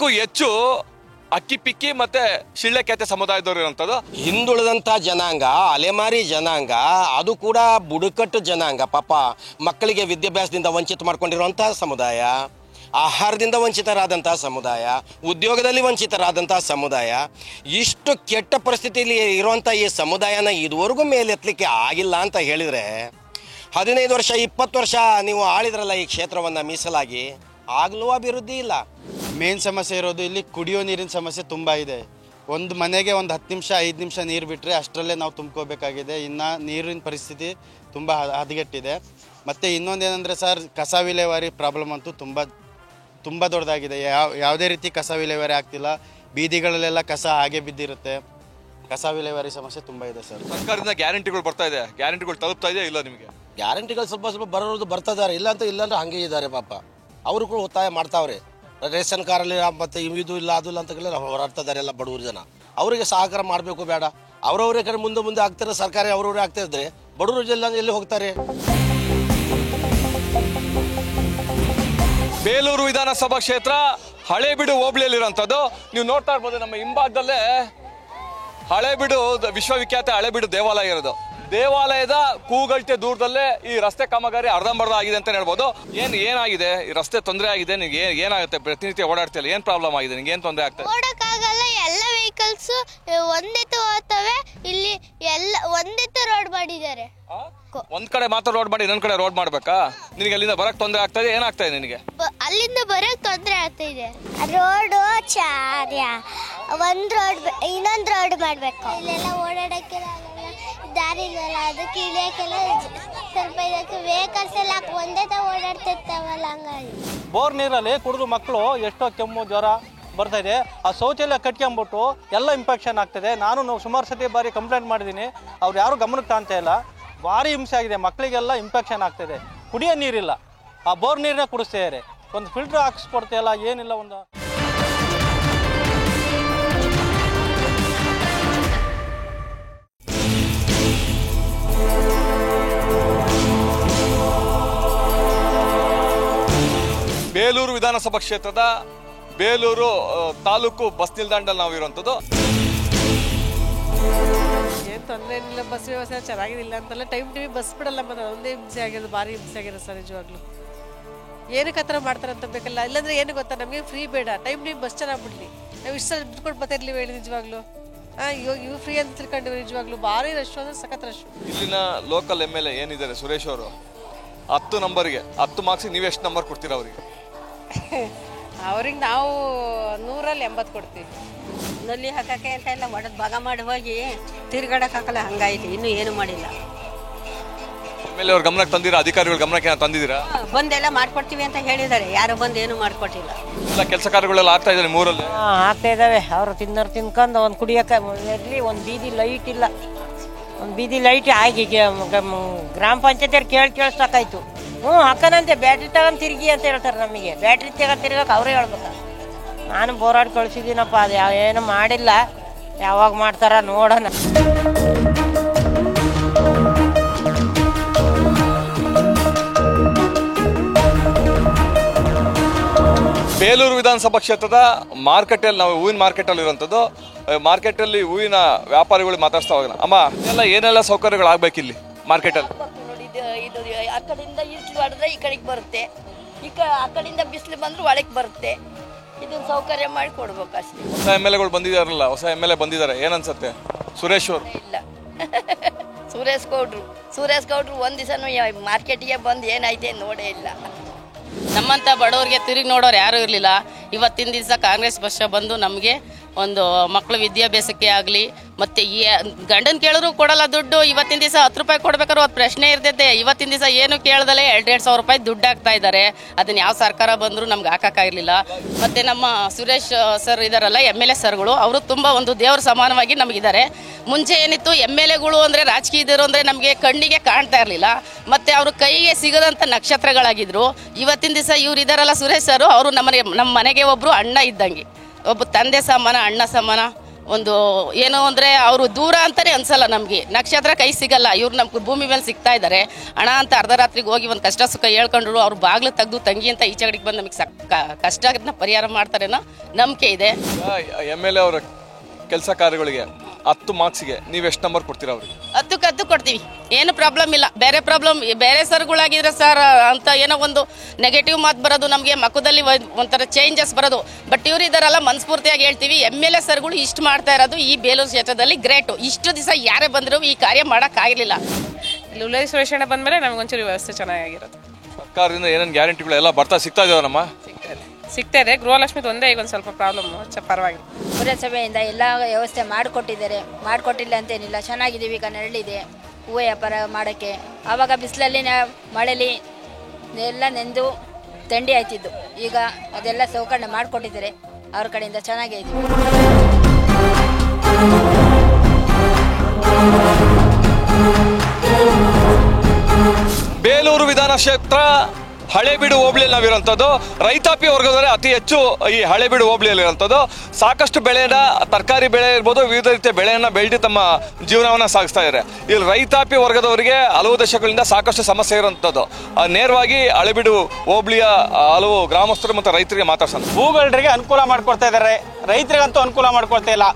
ಕ್ಕೂ ಹೆಚ್ಚು ಅಕ್ಕಿ ಪಿಕ್ಕಿ ಮತ್ತೆ ಶಿಳ್ಳೆ ಕ್ಯಾತೆ ಸಮುದಾಯದವರು ಇರುವಂತದ್ದು. ಹಿಂದುಳಿದಂಥ ಜನಾಂಗ, ಅಲೆಮಾರಿ ಜನಾಂಗ, ಅದು ಕೂಡ ಬುಡಕಟ್ಟು ಜನಾಂಗ. ಪಾಪ ಮಕ್ಕಳಿಗೆ ವಿದ್ಯಾಭ್ಯಾಸದಿಂದ ವಂಚಿತ ಮಾಡ್ಕೊಂಡಿರುವಂತಹ ಸಮುದಾಯ, ಆಹಾರದಿಂದ ವಂಚಿತರಾದಂತಹ ಸಮುದಾಯ, ಉದ್ಯೋಗದಲ್ಲಿ ವಂಚಿತರಾದಂತಹ ಸಮುದಾಯ. ಇಷ್ಟು ಕೆಟ್ಟ ಪರಿಸ್ಥಿತಿಯಲ್ಲಿ ಇರುವಂಥ ಈ ಸಮುದಾಯನ ಇದುವರೆಗೂ ಮೇಲೆತ್ತಲಿಕ್ಕೆ ಆಗಿಲ್ಲ ಅಂತ ಹೇಳಿದರೆ, 15 ವರ್ಷ 20 ವರ್ಷ ನೀವು ಆಳಿದ್ರಲ್ಲ ಈ ಕ್ಷೇತ್ರವನ್ನು ಮೀಸಲಾಗಿ, ಆಗಲೂ ಅಭಿವೃದ್ಧಿ ಇಲ್ಲ. ಮೇನ್ ಸಮಸ್ಯೆ ಇರೋದು ಇಲ್ಲಿ ಕುಡಿಯೋ ನೀರಿನ ಸಮಸ್ಯೆ ತುಂಬ ಇದೆ. ಒಂದು ಮನೆಗೆ ಒಂದು 10 ನಿಮಿಷ 5 ನಿಮಿಷ ನೀರು ಬಿಟ್ಟರೆ ಅಷ್ಟರಲ್ಲೇ ನಾವು ತುಂಬ್ಕೋಬೇಕಾಗಿದೆ. ಇನ್ನು ನೀರಿನ ಪರಿಸ್ಥಿತಿ ತುಂಬ ಹದಗೆಟ್ಟಿದೆ. ಮತ್ತು ಇನ್ನೊಂದೇನೆಂದರೆ ಸರ್, ಕಸ ವಿಲೇವಾರಿ ಪ್ರಾಬ್ಲಮ್ ಅಂತೂ ತುಂಬ ದೊಡ್ಡದಾಗಿದೆ. ಯಾವುದೇ ರೀತಿ ಕಸ ವಿಲೇವಾರಿ ಆಗ್ತಿಲ್ಲ. ಬೀದಿಗಳಲ್ಲೆಲ್ಲ ಕಸ ಹಾಗೆ ಬಿದ್ದಿರುತ್ತೆ. ಕಸ ವಿಲೇವಾರಿ ಸಮಸ್ಯೆ ತುಂಬ ಇದೆ ಸರ್. ಸರ್ಕಾರದಿಂದ ಗ್ಯಾರಂಟಿಗಳು ಬರ್ತಾ ಇದೆ, ಗ್ಯಾರಂಟಿಗಳು ತಲುಪ್ತಾ ಇದೆ ಇಲ್ಲ ನಿಮಗೆ? ಗ್ಯಾರಂಟಿಗಳು ಸ್ವಲ್ಪ ಬರೋದು ಬರ್ತಾ ಇದ್ದಾರೆ, ಇಲ್ಲಾಂದ್ರೆ ಹಾಗೆ ಇದ್ದಾರೆ ಪಾಪ. ಅವರು ಕೂಡ ಒತ್ತಾಯ ಮಾಡ್ತಾವ್ರೆ. ರೇಷನ್ ಕಾರಲ್ಲಿ ಮತ್ತು ಇದು ಇಲ್ಲ ಅದು ಇಲ್ಲ ಅಂತ ಹೋರಾಡ್ತಾ ಇದ್ದಾರೆ ಎಲ್ಲ ಬಡವರು ಜನ. ಅವರಿಗೆ ಸಹಕಾರ ಮಾಡಬೇಕು ಬೇಡ? ಅವರವರೇ ಕಡೆ ಮುಂದೆ ಆಗ್ತಾರೆ, ಸರ್ಕಾರ ಅವರವರೇ ಆಗ್ತಾ ಇದ್ರೆ ಬಡವರು ಜನ ಎಲ್ಲಿ ಹೋಗ್ತಾರೆ? ಬೇಲೂರು ವಿಧಾನಸಭಾ ಕ್ಷೇತ್ರ ಹಳೇಬೀಡು ಹೋಬಳಿಯಲ್ಲಿರುವಂಥದ್ದು. ನೀವು ನೋಡ್ತಾ ಇರ್ಬೋದು, ನಮ್ಮ ಹಿಂಭಾಗದಲ್ಲೇ ಹಳೇಬೀಡು ವಿಶ್ವವಿಖ್ಯಾತ ಹಳೇಬೀಡು ದೇವಾಲಯ ಇರೋದು. ದೇವಾಲಯದ ಕೂಗಲ್ಟೆ ದೂರದಲ್ಲೇ ಈ ರಸ್ತೆ ಕಾಮಗಾರಿ ಅರ್ಧಂಬರ್ಧ ಆಗಿದೆ ಅಂತ ಹೇಳ್ಬೋದು. ಏನಾಗಿದೆ ಈ ರಸ್ತೆ ತೊಂದರೆ ಆಗಿದೆ? ನಿಮಗೆ ಏನಾಗುತ್ತೆ? ಪ್ರತಿನಿತ್ಯ ಓಡಾಡ್ತಿಲ್ಲ, ಏನ್ ಪ್ರಾಬ್ಲಮ್ ಆಗಿದೆ? ನಿಮ್ಗೆ ಏನ್ ತೊಂದರೆ ಆಗ್ತದೆ? ಓಡಕ್ಕಾಗಲ್ಲ, ಎಲ್ಲ ವೆಹಿಕಲ್ಸ್ ಒಂದೆತ್ತು ಹೋಗ್ತವೆ. ಇಲ್ಲಿ ಎಲ್ಲ ಒಂದೆತ್ತು ರೋಡ್ ಮಾಡಿದ್ದಾರೆ. ಒಂದ್ ಕಡೆ ಮಾತ್ರ ರೋಡ್ ಮಾಡಿ ಇನ್ನೊಂದ್ ಕಡೆ ರೋಡ್ ಮಾಡ್ಬೇಕಾ? ನಿನಗೆ ಅಲ್ಲಿಂದ ಬರಕ್ ತೊಂದರೆ ಆಗ್ತಾ ಇದೆ? ಏನಾಗ್ತಾ ಇದೆ ನಿನಗೆ? ಅಲ್ಲಿಂದ ಬರಕ್ ತೊಂದರೆ ಆಗ್ತಾ ಇದೆ. ರೋಡು ಚಾರ್ಯ, ಒಂದ್ ರೋಡ್ ಇನ್ನೊಂದ್ ರೋಡ್ ಮಾಡ್ಬೇಕು. ಇಲ್ಲೆಲ್ಲ ಓಡಾಡಕ್ಕೆ ದಾರಿ ಇಲ್ಲಲ್ಲ, ಅದಕ್ಕೆ ಇಳಿಯಕ್ಕೆಲ್ಲ ಸ್ವಲ್ಪ ಇದಕ್ಕೆ ವೆಹಿಕಲ್ಸ್ ಎಲ್ಲ ಒಂದೇ ತ ಓಡಾಡ್ತಿರ್ತಾವಲ್ಲ, ಹಂಗಾಗಿ ಬೋರ್ ನೀರಲ್ಲಿ ಕುಡಿದು ಮಕ್ಕಳು ಎಷ್ಟೋ ಕೆಮ್ಮು ಜ್ವರ ಬರ್ತಾ ಇದೆ. ಆ ಶೌಚಾಲಯ ಕಟ್ಕೊಂಬಿಟ್ಟು ಎಲ್ಲ ಇನ್ಫೆಕ್ಷನ್ ಆಗ್ತದೆ. ನಾನು ಸುಮಾರು ಸತಿ ಬಾರಿ ಕಂಪ್ಲೇಂಟ್ ಮಾಡಿದ್ದೀನಿ, ಅವ್ರು ಯಾರು ಗಮನಕ್ಕೆ ತಾಂತ ಇಲ್ಲ. ಭಾರಿ ಹಿಂಸೆ ಆಗಿದೆ, ಮಕ್ಕಳಿಗೆಲ್ಲ ಇನ್ಫೆಕ್ಷನ್ ಆಗ್ತಿದೆ. ಕುಡಿಯೋ ನೀರಿಲ್ಲ, ಆ ಬೋರ್ ನೀರನ್ನ ಕುಡಿಸ್ತಿದ್ದಾರೆ. ಒಂದು ಫಿಲ್ಟರ್ ಹಾಕಿಸ್ಕೊಡ್ತಿಲ್ಲ, ಏನಿಲ್ಲ. ಒಂದು ಬೇಲೂರು ವಿಧಾನಸಭಾ ಕ್ಷೇತ್ರದ ಬೇಲೂರು ತಾಲೂಕು ಬಸ್ ನಿಲ್ದಾಣದಲ್ಲಿ ನಾವು ಇರುವಂಥದ್ದು. ಏನು ತೊಂದರೆ ಏನಿಲ್ಲ, ಬಸ್ ವ್ಯವಸ್ಥೆ ಚೆನ್ನಾಗಿಲ್ಲ ಅಂತಲ್ಲ. ಟೈಮ್ ಬಸ್ ಬಿಡಲ್ಲ, ಮತ್ತೆ ಒಂದೇ ಹಿಂಸೆ ಆಗಿರೋದು, ಭಾರಿ ಹಿಂಸೆ ಆಗಿರೋದು ಸರ್. ನಿಜವಾಗ್ಲೂ ಏನಕ್ಕೆ ಆ ಥರ ಮಾಡ್ತಾರೆ ಅಂತ ಬೇಕಲ್ಲ. ಇಲ್ಲಾಂದ್ರೆ ಏನು ಗೊತ್ತಾ, ನಮಗೆ ಫ್ರೀ ಬೇಡ, ಟೈಮ್ ಬಸ್ ಚೆನ್ನಾಗಿ ಬಿಡಲಿ. ನಾವು ಇಷ್ಟು ಸಲ ದುಡ್ಡು ಕೊಟ್ಟು ಬರ್ತಿರ್ಲಿಲ್ಲ ಹೇಳಿ ನಿಜವಾಗ್ಲೂ. ಇವು ಫ್ರೀ ಅಂತ ತಿಳ್ಕೊಂಡಿವಿ. ನಿಜವಾಗ್ಲೂ ಭಾರಿ ರಶ್ ಅಂದ್ರೆ ಸಖತ್ ರಶ್. ಇಲ್ಲಿನ ಲೋಕಲ್ MLA ಏನಿದ್ದಾರೆ ಸುರೇಶ್ ಅವರು, 10 ನಂಬರ್ಗೆ 10 ಮಾರ್ಕ್ಸಿಗೆ ನೀವು ಎಷ್ಟು ನಂಬರ್ ಕೊಡ್ತೀರಾ ಅವರಿಗೆ? ಅವ್ರಿಗೆ ನಾವು 100ರಲ್ಲಿ 80 ಕೊಡ್ತೀವಿ. ನಲ್ಲಿ ಹಾಕಕ್ಕೆ ಅಂತ ಎಲ್ಲ ಒಡೆದು ಭಾಗ ಮಾಡಿ ಹೋಗಿ ತಿರ್ಗಾಡಕ್ಕೆ ಹಾಕಲ್ಲ, ಹಂಗಾಯ್ತು. ಇನ್ನೂ ಏನು ಮಾಡಿಲ್ಲ. MLA ಅವ್ರ ಗಮನಕ್ಕೆ ತಂದಿರಾ? ಅಧಿಕಾರಿಗಳ ಗಮನಕ್ಕೆ ತಂದಿದ್ದೀರಾ? ಬಂದೆಲ್ಲ ಮಾಡ್ಕೊಡ್ತೀವಿ ಅಂತ ಹೇಳಿದ್ದಾರೆ, ಯಾರು ಬಂದು ಏನು ಮಾಡ್ಕೊಟ್ಟಿಲ್ಲ. ಎಲ್ಲ ಕೆಲಸ ಕಾರ್ಯಗಳೆಲ್ಲ ಆಗ್ತಾ ಇದ್ದಾರೆ ಮೂರಲ್ಲಿ? ಆಗ್ತಾ ಇದ್ದಾವೆ. ಅವರು ತಿನ್ಕೊಂಡು ಒಂದು ಕುಡಿಯೋಕೆ ಇರಲಿ, ಒಂದು ಬೀದಿ ಲೈಟ್ ಇಲ್ಲ. ಒಂದು ಬೀದಿ ಲೈಟ್ ಆಗಿ ಗ್ರಾಮ ಪಂಚಾಯತ್ ಕೇಳಿಸ್ಬೇಕಾಯ್ತು. ಹಾಕನಂತೆ ಬ್ಯಾಟ್ರಿ ತಗೊಂಡು ತಿರುಗಿ ಅಂತ ಹೇಳ್ತಾರೆ ನಮಗೆ. ಬ್ಯಾಟ್ರಿ ತಗೊಂಡು ತಿರ್ಗಕ್ಕೆ ಅವರೇ ಹೇಳ್ಬೇಕು. ನಾನು ಬೋರಾಡಿ ಕಳಿಸಿದ್ದೀನಪ್ಪ, ಅದು ಏನು ಮಾಡಿಲ್ಲ. ಯಾವಾಗ ಮಾಡ್ತಾರ ನೋಡೋಣ. ಬೇಲೂರು ವಿಧಾನಸಭಾ ಕ್ಷೇತ್ರದ ಮಾರ್ಕೆಟಲ್ಲಿ ನಾವು ಹೂವಿನ ಮಾರ್ಕೆಟಲ್ಲಿ ಇರುವಂಥದ್ದು. ಮಾರ್ಕೆಟಲ್ಲಿ ಹೂವಿನ ವ್ಯಾಪಾರಿಗಳು ಮಾತಾಡ್ತಾ ಹೋಗೋಣ. ಅಮ್ಮ, ಎಲ್ಲ ಏನೆಲ್ಲ ಸೌಕರ್ಯಗಳು ಆಗ್ಬೇಕು ಇಲ್ಲಿ ಮಾರ್ಕೆಟಲ್ಲಿ? ಇದು ಆ ಕಡೆಯಿಂದ ಈಚಲು ಹೊಡೆದ್ರೆ ಈ ಕಡೆಗೆ ಬರುತ್ತೆ, ಆ ಕಡೆಯಿಂದ ಬಿಸಿಲು ಬಂದ್ರೆ ಒಳಗೆ ಬರುತ್ತೆ. ಇದನ್ನ ಸೌಕರ್ಯ ಮಾಡಿ ಕೊಡ್ಬೇಕು ಅಷ್ಟೇ. ಹೊಸ MLAಗಳು ಬಂದಿದಾರಲ್ಲ, ಹೊಸ MLA ಬಂದಿದ್ದಾರೆ, ಏನನ್ಸುತ್ತೆ? ಸುರೇಶ್ ಅವರು ಇಲ್ಲ ಸುರೇಶ್ ಗೌಡ್ರು ಒಂದ್ ದಿವಸನೂ ಮಾರ್ಕೆಟಿಗೆ ಬಂದು ಏನೈತೆ ನೋಡೇ ಇಲ್ಲ. ನಮ್ಮಂಥ ಬಡವರಿಗೆ ತಿರುಗಿ ನೋಡೋರು ಯಾರೂ ಇರಲಿಲ್ಲ. ಇವತ್ತಿನ ದಿವಸ ಕಾಂಗ್ರೆಸ್ ಪಕ್ಷ ಬಂದು ನಮಗೆ ಒಂದು ಮಕ್ಕಳ ವಿದ್ಯಾಭ್ಯಾಸಕ್ಕೆ ಆಗಲಿ, ಮತ್ತು ಈ ಗಂಡನ ಕೇಳಿದ್ರು ಕೊಡಲ್ಲ ದುಡ್ಡು. ಇವತ್ತಿನ ದಿವಸ 10 ರೂಪಾಯಿ ಕೊಡ್ಬೇಕಾದ್ರು ಅದು ಪ್ರಶ್ನೆ ಇರ್ತೈತೆ. ಇವತ್ತಿನ ದಿವಸ ಏನು ಕೇಳ್ದಲೆ 2,500 ರೂಪಾಯಿ ದುಡ್ಡು ಹಾಕ್ತಾ ಇದ್ದಾರೆ. ಅದನ್ನ ಯಾವ ಸರ್ಕಾರ ಬಂದರೂ ನಮ್ಗೆ ಹಾಕೋಕ್ಕಾಗಿರಲಿಲ್ಲ. ಮತ್ತು ನಮ್ಮ ಸುರೇಶ್ ಸರ್ ಇದಾರಲ್ಲ MLA ಸರ್ಗಳು, ಅವರು ತುಂಬ ಒಂದು ದೇವ್ರ ಸಮಾನವಾಗಿ ನಮಗಿದ್ದಾರೆ. ಮುಂಚೆ ಏನಿತ್ತು MLAಗಳು ಅಂದರೆ ರಾಜಕೀಯದವರು ಅಂದರೆ ನಮಗೆ ಕಣ್ಣಿಗೆ ಕಾಣ್ತಾ ಇರಲಿಲ್ಲ, ಮತ್ತು ಅವರು ಕೈಗೆ ಸಿಗದಂಥ ನಕ್ಷತ್ರಗಳಾಗಿದ್ದರು. ಇವತ್ತಿನ ದಿವಸ ಇವ್ರು ಇದಾರಲ್ಲ ಸುರೇಶ್ ಸರ್, ಅವರು ನಮ್ಮ ಮನೆಗೆ ಒಬ್ಬರು ಅಣ್ಣ ಇದ್ದಂಗೆ, ಒಬ್ಬ ತಂದೆ ಸಮಾನ, ಅಣ್ಣ ಸಮಾನ. ಒಂದು ಏನು ಅಂದರೆ ಅವರು ದೂರ ಅಂತಲೇ ಅನ್ಸಲ್ಲ ನಮಗೆ. ನಕ್ಷತ್ರ ಕೈ ಸಿಗಲ್ಲ, ಇವ್ರು ನಮ್ಗೆ ಭೂಮಿ ಮೇಲೆ ಸಿಗ್ತಾ ಇದ್ದಾರೆ. ಹಣ ಅಂತ ಅರ್ಧರಾತ್ರಿಗೆ ಹೋಗಿ ಒಂದು ಕಷ್ಟ ಸುಖ ಹೇಳ್ಕೊಂಡ್ರು ಅವ್ರು ಬಾಗಿಲು ತೆಗೆದು ತಂಗಿ ಅಂತ ಈಚೆಗಡೆಗೆ ಬಂದು ನಮಗೆ ಕಷ್ಟನ ಪರಿಹಾರ ಮಾಡ್ತಾರೇನೋ ನಂಬಿಕೆ ಇದೆ. MLA ಅವರ ಕೆಲಸ ಕಾರ್ಯಗಳಿಗೆ 10 ಮಾರ್ಕ್ಸಿಗೆ ನೀವು ಎಷ್ಟು ನಂಬರ್ ಕೊಡ್ತೀರಾ ಅವ್ರಿಗೆ? 10 ಕೊಡ್ತೀವಿ, ಏನು ಪ್ರಾಬ್ಲಮ್ ಇಲ್ಲ. ಬೇರೆ ಸರ್ಗಳಾಗಿದ್ರೆ ಸರ್ ಅಂತ ಏನೋ ಒಂದು ನೆಗೆಟಿವ್ ಮಾತು ಬರೋದು, ನಮಗೆ ಮಕ್ಕದಲ್ಲಿ ಒಂಥರ ಚೇಂಜಸ್ ಬರೋದು. ಬಟ್ ಇವ್ರು ಇದಾರಲ್ಲ, ಮನಸ್ಫೂರ್ತಿಯಾಗಿ ಹೇಳ್ತೀವಿ, MLA ಸರ್ಗಳು ಇಷ್ಟು ಮಾಡ್ತಾ ಇರೋದು ಈ ಬೇಲೂರು ಕ್ಷೇತ್ರದಲ್ಲಿ ಗ್ರೇಟು. ಇಷ್ಟು ದಿವಸ ಯಾರೇ ಬಂದರೂ ಈ ಕಾರ್ಯ ಮಾಡೋಕ್ಕಾಗಿರಲಿಲ್ಲ. ಇಲ್ಲಿ ಉಳ್ಳಾರಿ ಸುರೇಶಣ್ಣ ಬಂದಮೇಲೆ ನಮಗೊಂಚೂರು ವ್ಯವಸ್ಥೆ ಚೆನ್ನಾಗಿರೋದು. ಸರ್ಕಾರದಿಂದ ಏನೇನು ಗ್ಯಾರಂಟಿಗಳು ಎಲ್ಲ ಸಿಗ್ತಾ ಇದಾವನಮ್ಮ? ಸಿಗ್ತಾ ಇದೆ. ಗೃಹಲಕ್ಷ್ಮಿ ಒಂದೇ ಈಗ ಒಂದು ಸ್ವಲ್ಪ ಪ್ರಾಬ್ಲಮ್, ಪರವಾಗಿಲ್ಲ. ಪುರಸಭೆಯಿಂದ ಎಲ್ಲ ವ್ಯವಸ್ಥೆ ಮಾಡಿಕೊಟ್ಟಿದ್ದಾರೆ. ಮಾಡಿಕೊಟ್ಟಿಲ್ಲ ಅಂತೇನಿಲ್ಲ, ಚೆನ್ನಾಗಿದ್ದೀವಿ. ಈಗ ನೆರಳಿದೆ ಹೂವು ವ್ಯಾಪಾರ ಮಾಡೋಕ್ಕೆ. ಆವಾಗ ಬಿಸಿಲಲ್ಲಿ ಮಳೆಯಲ್ಲಿ ಎಲ್ಲ ನೆಂದು ಥಂಡಿ ಆಯ್ತಿದ್ದು. ಈಗ ಅದೆಲ್ಲ ಸೌಕರ್ಯ ಮಾಡಿಕೊಟ್ಟಿದ್ದಾರೆ ಅವ್ರ ಕಡೆಯಿಂದ, ಚೆನ್ನಾಗೇ ಇದೆ. ಬೇಲೂರು ವಿಧಾನ ಕ್ಷೇತ್ರ ಹಳೇಬೀಡು ಹೋಬಳಿಯಲ್ಲಿ ನಾವಿರೋಂಥದ್ದು. ರೈತಾಪಿ ವರ್ಗದವರೇ ಅತಿ ಹೆಚ್ಚು ಈ ಹಳೇಬೀಡು ಹೋಬಳಿಯಲ್ಲಿ ಇರೋಂಥದ್ದು. ಸಾಕಷ್ಟು ಬೆಳೆನ, ತರಕಾರಿ ಬೆಳೆ ಇರ್ಬೋದು, ವಿವಿಧ ರೀತಿಯ ಬೆಳೆಯನ್ನು ಬೆಳೆದು ತಮ್ಮ ಜೀವನವನ್ನು ಸಾಗಿಸ್ತಾ ಇದ್ದಾರೆ. ಇಲ್ಲಿ ರೈತಾಪಿ ವರ್ಗದವರಿಗೆ ಹಲವು ದಶಕಗಳಿಂದ ಸಾಕಷ್ಟು ಸಮಸ್ಯೆ ಇರುವಂಥದ್ದು. ಹಳೇಬೀಡು ಹೋಬಳಿಯ ಹಲವು ಗ್ರಾಮಸ್ಥರು ಮತ್ತು ರೈತರಿಗೆ ಮಾತಾಡ್ಸೋಣ. ಭೂಗಳರಿಗೆ ಅನುಕೂಲ ಮಾಡ್ಕೊಡ್ತಾ ಇದ್ದಾರೆ, ರೈತರಿಗಂತೂ ಅನುಕೂಲ ಮಾಡ್ಕೊಳ್ತಾ ಇಲ್ಲ.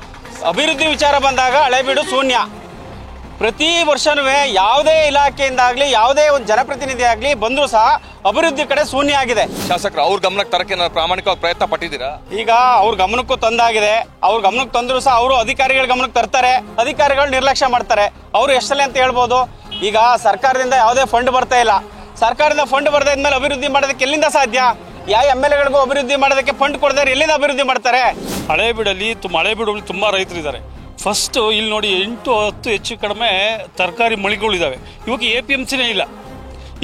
ಅಭಿವೃದ್ಧಿ ವಿಚಾರ ಬಂದಾಗ ಹಳೇಬೀಡು ಶೂನ್ಯ. ಪ್ರತಿ ವರ್ಷನೂ ಯಾವುದೇ ಇಲಾಖೆಯಿಂದಾಗಲಿ, ಯಾವುದೇ ಒಂದು ಜನಪ್ರತಿನಿಧಿ ಆಗಲಿ ಬಂದರೂ ಸಹ ಅಭಿವೃದ್ಧಿ ಕಡೆ ಶೂನ್ಯ ಆಗಿದೆ. ಶಾಸಕರು ಅವ್ರ ಗಮನಕ್ಕೆ ತರಕ್ಕೆ ಪ್ರಾಮಾಣಿಕವಾಗಿ ಪ್ರಯತ್ನ ಪಟ್ಟಿದ್ದೀರಾ? ಈಗ ಅವ್ರ ಗಮನಕ್ಕೂ ತಂದಾಗಿದೆ. ಅವ್ರ ಗಮನಕ್ಕೆ ತಂದರೂ ಸಹ ಅವರು ಅಧಿಕಾರಿಗಳ ಗಮನಕ್ಕೆ ತರ್ತಾರೆ, ಅಧಿಕಾರಿಗಳು ನಿರ್ಲಕ್ಷ್ಯ ಮಾಡ್ತಾರೆ. ಅವರು ಎಷ್ಟಲ್ಲಿ ಅಂತ ಹೇಳ್ಬೋದು. ಈಗ ಸರ್ಕಾರದಿಂದ ಯಾವುದೇ ಫಂಡ್ ಬರ್ತಾ ಇಲ್ಲ. ಸರ್ಕಾರದಿಂದ ಫಂಡ್ ಬರ್ತಾ ಇದ್ಮೇಲೆ ಅಭಿವೃದ್ಧಿ ಮಾಡೋದಕ್ಕೆ ಎಲ್ಲಿಂದ ಸಾಧ್ಯ? ಯಾವ MLAಗಳಿಗೂ ಅಭಿವೃದ್ಧಿ ಮಾಡೋದಕ್ಕೆ ಫಂಡ್ ಕೊಡದೆ ಎಲ್ಲಿಂದ ಅಭಿವೃದ್ಧಿ ಮಾಡ್ತಾರೆ? ಹಳೇಬೀಡು ತುಂಬ ರೈತರಿದ್ದಾರೆ. ಫಸ್ಟು ಇಲ್ಲಿ ನೋಡಿ 8-10 ಹೆಚ್ಚು ಕಡಿಮೆ ತರಕಾರಿ ಮಳಿಗಳಿದ್ದಾವೆ. ಇವಾಗ APMCನೇ ಇಲ್ಲ.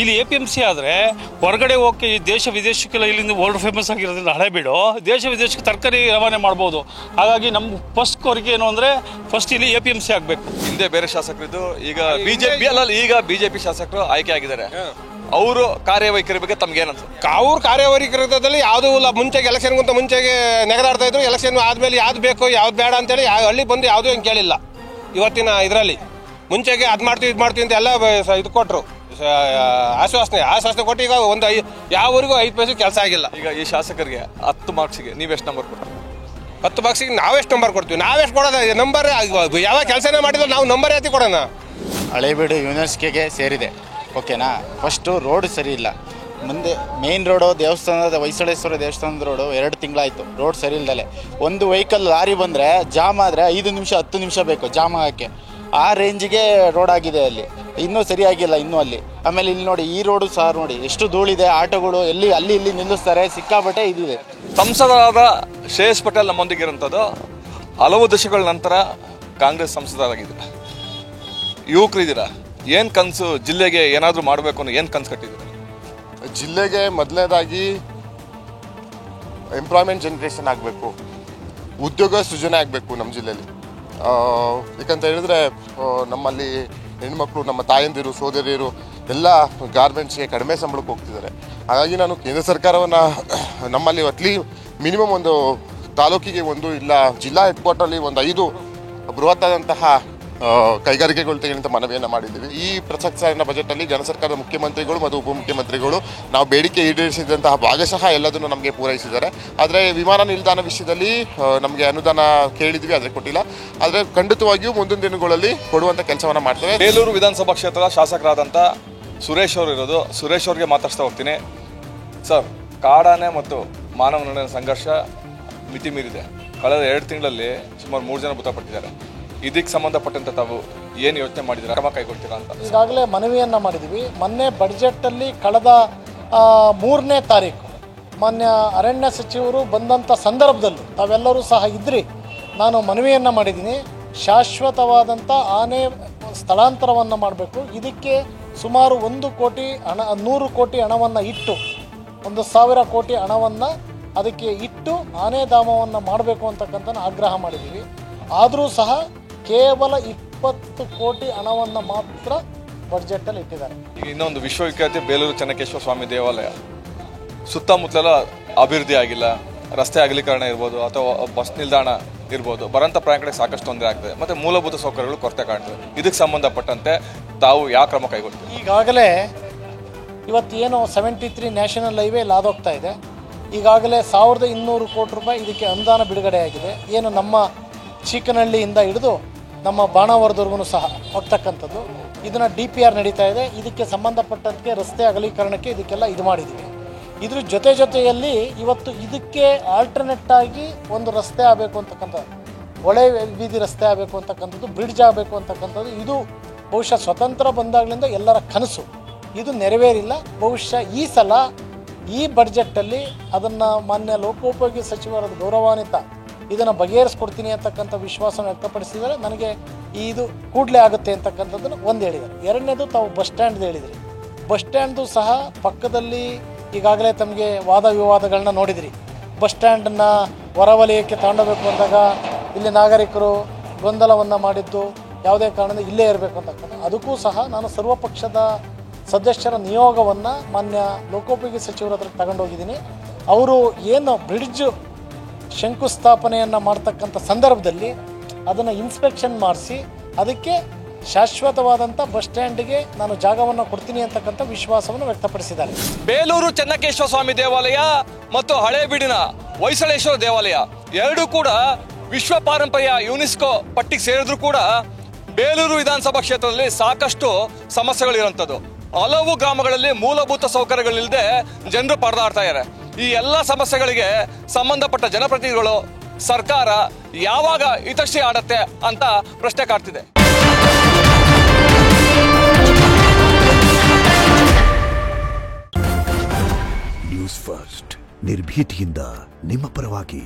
ಇಲ್ಲಿ APMC ಆದರೆ ಹೊರಗಡೆ ಹೋಗಿ ದೇಶ ವಿದೇಶಕ್ಕೆಲ್ಲ ಇಲ್ಲಿಂದ ವರ್ಲ್ಡ್ ಫೇಮಸ್ ಆಗಿರೋದ್ರಿಂದ ಹಳೇಬೀಡು ದೇಶ ವಿದೇಶಕ್ಕೆ ತರಕಾರಿ ರವಾನೆ ಮಾಡ್ಬೋದು. ಹಾಗಾಗಿ ನಮ್ಮ ಫಸ್ಟ್ ಕೋರಿಕೆ ಏನು ಅಂದರೆ ಫಸ್ಟ್ ಇಲ್ಲಿ APMC ಆಗಬೇಕು. ಹಿಂದೆ ಬೇರೆ ಶಾಸಕರಿದ್ದು, ಈಗ ಬಿಜೆಪಿ ಶಾಸಕರು ಆಯ್ಕೆ ಆಗಿದ್ದಾರೆ. ಅವರು ಕಾರ್ಯವೈಖರಿ ಬಗ್ಗೆ ತಮ್ಗೆ ಏನಂತ? ಅವ್ರ ಕಾರ್ಯವೈಖರದಲ್ಲಿ ಯಾವುದೂ ಇಲ್ಲ. ಮುಂಚೆಗೆ ಎಲೆಕ್ಷನ್ಗಿಂತ ಮುಂಚೆಗೆ ನೆಗೆದಾಡ್ತಾ ಇದ್ರು. ಎಲೆಕ್ಷನ್ ಆದಮೇಲೆ ಯಾವ್ದು ಬೇಕು ಯಾವ್ದು ಬೇಡ ಅಂತೇಳಿ ಹಳ್ಳಿ ಬಂದು ಯಾವುದೂ ಏನು ಕೇಳಿಲ್ಲ. ಇವತ್ತಿನ ಇದರಲ್ಲಿ ಮುಂಚೆಗೆ ಅದು ಮಾಡ್ತೀವಿ ಇದು ಮಾಡ್ತೀವಿ ಅಂತ ಎಲ್ಲ ಇದು ಕೊಟ್ಟರು, ಆಶ್ವಾಸನೆ ಕೊಟ್ಟು ಈಗ ಯಾವರೆಗೂ 5 ಪೈಸೆ ಕೆಲಸ ಆಗಿಲ್ಲ. ಈಗ ಈ ಶಾಸಕರಿಗೆ 10 ಮಾರ್ಕ್ಸಿಗೆ ನೀವು ಎಷ್ಟು ನಂಬರ್ ಕೊಡ್ತೀವಿ? 10 ಮಾರ್ಕ್ಸಿಗೆ ನಾವೆಷ್ಟು ನಂಬರ್ ಕೊಡ್ತೀವಿ? ನಾವೆಷ್ಟು ಕೊಡೋದು ನಂಬರ್? ಯಾವ ಕೆಲಸನೇ ಮಾಡಿದ್ರೆ ನಾವು ನಂಬರ್ ಯಾತಿ ಕೊಡೋಣ? ಹಳೇಬೀಡು ಯೂನಿವರ್ಸಿಟಿಗೆ ಸೇರಿದೆ, ಓಕೆನಾ. ಫಸ್ಟು ರೋಡ್ ಸರಿ ಇಲ್ಲ. ಮುಂದೆ ಮೇನ್ ರೋಡು ದೇವಸ್ಥಾನದ ಹೊಯ್ಸಳೇಶ್ವರ ದೇವಸ್ಥಾನದ ರೋಡು 2 ತಿಂಗಳಾಯಿತು ರೋಡ್ ಸರಿ ಇಲ್ದಲೆ. ಒಂದು ವೆಹಿಕಲ್ ಲಾರಿ ಬಂದರೆ ಜಾಮ್ ಆದರೆ 5 ನಿಮಿಷ 10 ನಿಮಿಷ ಬೇಕು ಜಾಮ್ ಆಗೋಕ್ಕೆ. ಆ ರೇಂಜಿಗೆ ರೋಡ್ ಆಗಿದೆ ಅಲ್ಲಿ, ಇನ್ನೂ ಸರಿಯಾಗಿಲ್ಲ ಇನ್ನೂ ಅಲ್ಲಿ. ಆಮೇಲೆ ಇಲ್ಲಿ ನೋಡಿ ಈ ರೋಡು ಸಹ ನೋಡಿ ಎಷ್ಟು ಧೂಳಿದೆ. ಆಟೋಗಳು ಅಲ್ಲಿ ಇಲ್ಲಿ ನಿಲ್ಲಿಸ್ತಾರೆ, ಸಿಕ್ಕಾಪಟ್ಟೆ ಇದಿದೆ. ಸಂಸದರಾದ ಶ್ರೇಯಸ್ ಪಟೇಲ್ ನಮ್ಮೊಂದಿಗೆ ಇರುವಂಥದ್ದು. ಹಲವು ದಶಕಗಳ ನಂತರ ಕಾಂಗ್ರೆಸ್ ಸಂಸದರಾಗಿದ್ದೀರ, ಯುವಕರಿದ್ದೀರಾ. ಏನು ಕನಸು? ಜಿಲ್ಲೆಗೆ ಏನಾದರೂ ಮಾಡಬೇಕು ಅನ್ನೋ ಏನು ಕನಸು ಕಟ್ಟಿದ್ದೀರಾ? ಜಿಲ್ಲೆಗೆ ಮೊದಲನೇದಾಗಿ ಎಂಪ್ಲಾಯ್ಮೆಂಟ್ ಜನ್ರೇಷನ್ ಆಗಬೇಕು, ಉದ್ಯೋಗ ಸೃಜನೆ ಆಗಬೇಕು ನಮ್ಮ ಜಿಲ್ಲೆಯಲ್ಲಿ. ಯಾಕಂತ ಹೇಳಿದ್ರೆ ನಮ್ಮಲ್ಲಿ ಹೆಣ್ಮಕ್ಳು, ನಮ್ಮ ತಾಯಂದಿರು, ಸೋದರಿಯರು ಎಲ್ಲ ಗಾರ್ಮೆಂಟ್ಸ್ಗೆ ಕಡಿಮೆ ಸಂಬಳಕ್ಕೆ ಹೋಗ್ತಿದ್ದಾರೆ. ಹಾಗಾಗಿ ನಾನು ಕೇಂದ್ರ ಸರ್ಕಾರವನ್ನು ನಮ್ಮಲ್ಲಿ ಮಿನಿಮಮ್ ಒಂದು ತಾಲೂಕಿಗೆ ಒಂದು ಇಲ್ಲ ಜಿಲ್ಲಾ ಹೆಡ್ ಕ್ವಾರ್ಟರಲ್ಲಿ ಒಂದು 5 ಬೃಹತ್ತಾದಂತಹ ಕೈಗಾರಿಕೆಗಳು ತೆಗೆಯುವಂಥ ಮನವಿಯನ್ನು ಮಾಡಿದ್ದೀವಿ. ಈ ಪ್ರಸಕ್ತ ಸಾಲಿನ ಬಜೆಟಲ್ಲಿ ಜನ ಸರ್ಕಾರದ ಮುಖ್ಯಮಂತ್ರಿಗಳು ಮತ್ತು ಉಪಮುಖ್ಯಮಂತ್ರಿಗಳು ನಾವು ಬೇಡಿಕೆ ಈಡೇರಿಸಿದಂತಹ ಭಾಗಶಃ ಎಲ್ಲದನ್ನು ನಮಗೆ ಪೂರೈಸಿದ್ದಾರೆ. ಆದರೆ ವಿಮಾನ ನಿಲ್ದಾಣ ವಿಷಯದಲ್ಲಿ ನಮಗೆ ಅನುದಾನ ಕೇಳಿದ್ವಿ, ಆದರೆ ಕೊಟ್ಟಿಲ್ಲ. ಆದರೆ ಖಂಡಿತವಾಗಿಯೂ ಮುಂದಿನ ದಿನಗಳಲ್ಲಿ ಕೊಡುವಂಥ ಕೆಲಸವನ್ನು ಮಾಡ್ತೇವೆ. ಬೇಲೂರು ವಿಧಾನಸಭಾ ಕ್ಷೇತ್ರದ ಶಾಸಕರಾದಂಥ ಸುರೇಶ್ ಅವರು ಇರೋದು. ಸುರೇಶ್ ಅವ್ರಿಗೆ ಮಾತಾಡ್ತಾ ಹೋಗ್ತೀನಿ. ಸರ್, ಕಾಡಾನೆ ಮತ್ತು ಮಾನವ ನಡುವಿನ ಸಂಘರ್ಷ ಮಿತಿ ಮೀರಿದೆ. ಕಳೆದ 2 ತಿಂಗಳಲ್ಲಿ ಸುಮಾರು 3 ಜನ ಮೃತಪಟ್ಟಿದ್ದಾರೆ. ಇದಕ್ಕೆ ಸಂಬಂಧಪಟ್ಟಂತೆ ತಾವು ಏನು ಯೋಚನೆ ಮಾಡಿದ್ದೀರಾ, ಕ್ರಮ ಕೈಗೊಳ್ತೀರಾ ಅಂತ? ಈಗಾಗಲೇ ಮನವಿಯನ್ನು ಮಾಡಿದ್ದೀವಿ. ಮೊನ್ನೆ ಬಡ್ಜೆಟಲ್ಲಿ ಕಳೆದ 3ನೇ ತಾರೀಕು ಮಾನ್ಯ ಅರಣ್ಯ ಸಚಿವರು ಬಂದಂಥ ಸಂದರ್ಭದಲ್ಲೂ ತಾವೆಲ್ಲರೂ ಸಹ ಇದ್ರಿ. ನಾನು ಮನವಿಯನ್ನು ಮಾಡಿದ್ದೀನಿ. ಶಾಶ್ವತವಾದಂಥ ಆನೆ ಸ್ಥಳಾಂತರವನ್ನು ಮಾಡಬೇಕು. ಇದಕ್ಕೆ ಸುಮಾರು 100 ಕೋಟಿ ಹಣವನ್ನು ಇಟ್ಟು 1,000 ಕೋಟಿ ಹಣವನ್ನು ಅದಕ್ಕೆ ಇಟ್ಟು ಆನೆ ಧಾಮವನ್ನು ಮಾಡಬೇಕು ಅಂತಕ್ಕಂಥ ಆಗ್ರಹ ಮಾಡಿದ್ದೀವಿ. ಆದರೂ ಸಹ ಕೇವಲ 20 ಕೋಟಿ ಹಣವನ್ನು ಮಾತ್ರ ಬಡ್ಜೆಟಲ್ಲಿ ಇಟ್ಟಿದ್ದಾರೆ. ಈಗ ಇನ್ನೊಂದು ವಿಶ್ವವಿಖ್ಯಾತಿ ಬೇಲೂರು ಚೆನ್ನಕೇಶ್ವರ ಸ್ವಾಮಿ ದೇವಾಲಯ ಸುತ್ತಮುತ್ತಲ ಅಭಿವೃದ್ಧಿ ಆಗಿಲ್ಲ. ರಸ್ತೆ ಅಗಲೀಕರಣ ಇರ್ಬೋದು ಅಥವಾ ಬಸ್ ನಿಲ್ದಾಣ ಇರ್ಬೋದು, ಬರಂತ ಪ್ರಯಾಣಿಕರಿಗೆ ಸಾಕಷ್ಟು ತೊಂದರೆ ಆಗ್ತದೆ, ಮತ್ತು ಮೂಲಭೂತ ಸೌಕರ್ಯಗಳು ಕೊರತೆ ಕಾಣ್ತದೆ. ಇದಕ್ಕೆ ಸಂಬಂಧಪಟ್ಟಂತೆ ತಾವು ಯಾವ ಕ್ರಮ ಕೈಗೊಳ್ತೀವಿ? ಈಗಾಗಲೇ ಇವತ್ತೇನು 73 ನ್ಯಾಷನಲ್ ಹೈವೇ ಲಾದೋಗ್ತಾ ಇದೆ. ಈಗಾಗಲೇ 1200 ಕೋಟಿ ರೂಪಾಯಿ ಇದಕ್ಕೆ ಅನುದಾನ ಬಿಡುಗಡೆಯಾಗಿದೆ. ಏನು ನಮ್ಮ ಚೀಕನಹಳ್ಳಿಯಿಂದ ಹಿಡಿದು ನಮ್ಮ ಬಾಣಾವರದವರೆಗೂ ಸಹ ಹೋಗ್ತಕ್ಕಂಥದ್ದು. ಇದನ್ನು DPR ನಡೀತಾ ಇದೆ. ಇದಕ್ಕೆ ಸಂಬಂಧಪಟ್ಟಂತೆ ರಸ್ತೆ ಅಗಲೀಕರಣಕ್ಕೆ ಇದಕ್ಕೆಲ್ಲ ಇದು ಮಾಡಿದ್ದೀವಿ. ಇದ್ರ ಜೊತೆಯಲ್ಲಿ ಇವತ್ತು ಇದಕ್ಕೆ ಆಲ್ಟರ್ನೇಟ್ ಆಗಿ ಒಂದು ರಸ್ತೆ ಆಗಬೇಕು ಅಂತಕ್ಕಂಥದ್ದು, ಒಳೆ ಬೀದಿ ರಸ್ತೆ ಆಗಬೇಕು ಅಂತಕ್ಕಂಥದ್ದು, ಬ್ರಿಡ್ಜ್ ಆಗಬೇಕು ಅಂತಕ್ಕಂಥದ್ದು, ಇದು ಬಹುಶಃ ಸ್ವತಂತ್ರ ಬಂದಾಗಲಿಂದ ಎಲ್ಲರ ಕನಸು. ಇದು ನೆರವೇರಿಲ್ಲ. ಬಹುಶಃ ಈ ಸಲ ಈ ಬಡ್ಜೆಟ್ಟಲ್ಲಿ ಅದನ್ನು ಮಾನ್ಯ ಲೋಕೋಪಯೋಗಿ ಸಚಿವರಾದ ಗೌರವಾನ್ವಿತ ಇದನ್ನು ಬಗೆಹರಿಸ್ಕೊಡ್ತೀನಿ ಅಂತಕ್ಕಂಥ ವಿಶ್ವಾಸವನ್ನು ವ್ಯಕ್ತಪಡಿಸಿದರೆ ನನಗೆ ಇದು ಕೂಡಲೇ ಆಗುತ್ತೆ ಅಂತಕ್ಕಂಥದ್ದನ್ನು ಒಂದು ಹೇಳಿದ್ದಾರೆ. ಎರಡನೇದು ತಾವು ಬಸ್ ಸ್ಟ್ಯಾಂಡ್ ಹೇಳಿದ್ರಿ. ಬಸ್ ಸ್ಟ್ಯಾಂಡ್ದು ಸಹ ಪಕ್ಕದಲ್ಲಿ ಈಗಾಗಲೇ ತಮಗೆ ವಾದ ವಿವಾದಗಳನ್ನ ನೋಡಿದಿರಿ. ಬಸ್ ಸ್ಟ್ಯಾಂಡನ್ನು ಹೊರವಲಯಕ್ಕೆ ತಗೊಂಡೋಗ್ಬೇಕು ಅಂದಾಗ ಇಲ್ಲಿ ನಾಗರಿಕರು ಗೊಂದಲವನ್ನು ಮಾಡಿದ್ದು ಯಾವುದೇ ಕಾರಣದಿಂದ ಇಲ್ಲೇ ಇರಬೇಕು ಅಂತಕ್ಕಂಥ. ಅದಕ್ಕೂ ಸಹ ನಾನು ಸರ್ವಪಕ್ಷದ ಸದಸ್ಯರ ನಿಯೋಗವನ್ನು ಮಾನ್ಯ ಲೋಕೋಪಯೋಗಿ ಸಚಿವರ ಹತ್ರ ತಗೊಂಡೋಗಿದ್ದೀನಿ. ಅವರು ಏನು ಬ್ರಿಡ್ಜ್ ಶಂಕುಸ್ಥಾಪನೆಯನ್ನು ಮಾಡ್ತಕ್ಕಂಥ ಸಂದರ್ಭದಲ್ಲಿ ಅದನ್ನು ಇನ್ಸ್ಪೆಕ್ಷನ್ ಮಾಡಿಸಿ ಅದಕ್ಕೆ ಶಾಶ್ವತವಾದಂಥ ಬಸ್ ಸ್ಟ್ಯಾಂಡ್ಗೆ ನಾನು ಜಾಗವನ್ನು ಕೊಡ್ತೀನಿ ಅಂತಕ್ಕಂಥ ವಿಶ್ವಾಸವನ್ನು ವ್ಯಕ್ತಪಡಿಸಿದ್ದಾರೆ. ಬೇಲೂರು ಚೆನ್ನಕೇಶ್ವರ ಸ್ವಾಮಿ ದೇವಾಲಯ ಮತ್ತು ಹಳೇಬೀಡಿನ ಹೊಯ್ಸಳೇಶ್ವರ ದೇವಾಲಯ ಎರಡೂ ಕೂಡ ವಿಶ್ವ ಪಾರಂಪರ್ಯ ಯುನೆಸ್ಕೋ ಪಟ್ಟಿಗೆ ಸೇರಿದ್ರು ಕೂಡ ಬೇಲೂರು ವಿಧಾನಸಭಾ ಕ್ಷೇತ್ರದಲ್ಲಿ ಸಾಕಷ್ಟು ಸಮಸ್ಯೆಗಳಿರುವಂಥದ್ದು. ಹಲವು ಗ್ರಾಮಗಳಲ್ಲಿ ಮೂಲಭೂತ ಸೌಕರ್ಯಗಳಿಲ್ಲದೆ ಜನರು ಪರದಾಡ್ತಾ ಇದ್ದಾರೆ. ಈ ಎಲ್ಲ ಸಮಸ್ಯೆಗಳಿಗೆ ಸಂಬಂಧಪಟ್ಟ ಜನಪ್ರತಿನಿಧಿಗಳು ಸರ್ಕಾರ ಯಾವಾಗ ಹಿತಶ್ರೀ ಆಡತ್ತೆ ಅಂತ ಪ್ರಶ್ನೆ ಕಾಡ್ತಿದೆ. ನ್ಯೂಸ್ ಫಸ್ಟ್ ನಿರ್ಭೀತಿಯಿಂದ ನಿಮ್ಮ ಪರವಾಗಿ.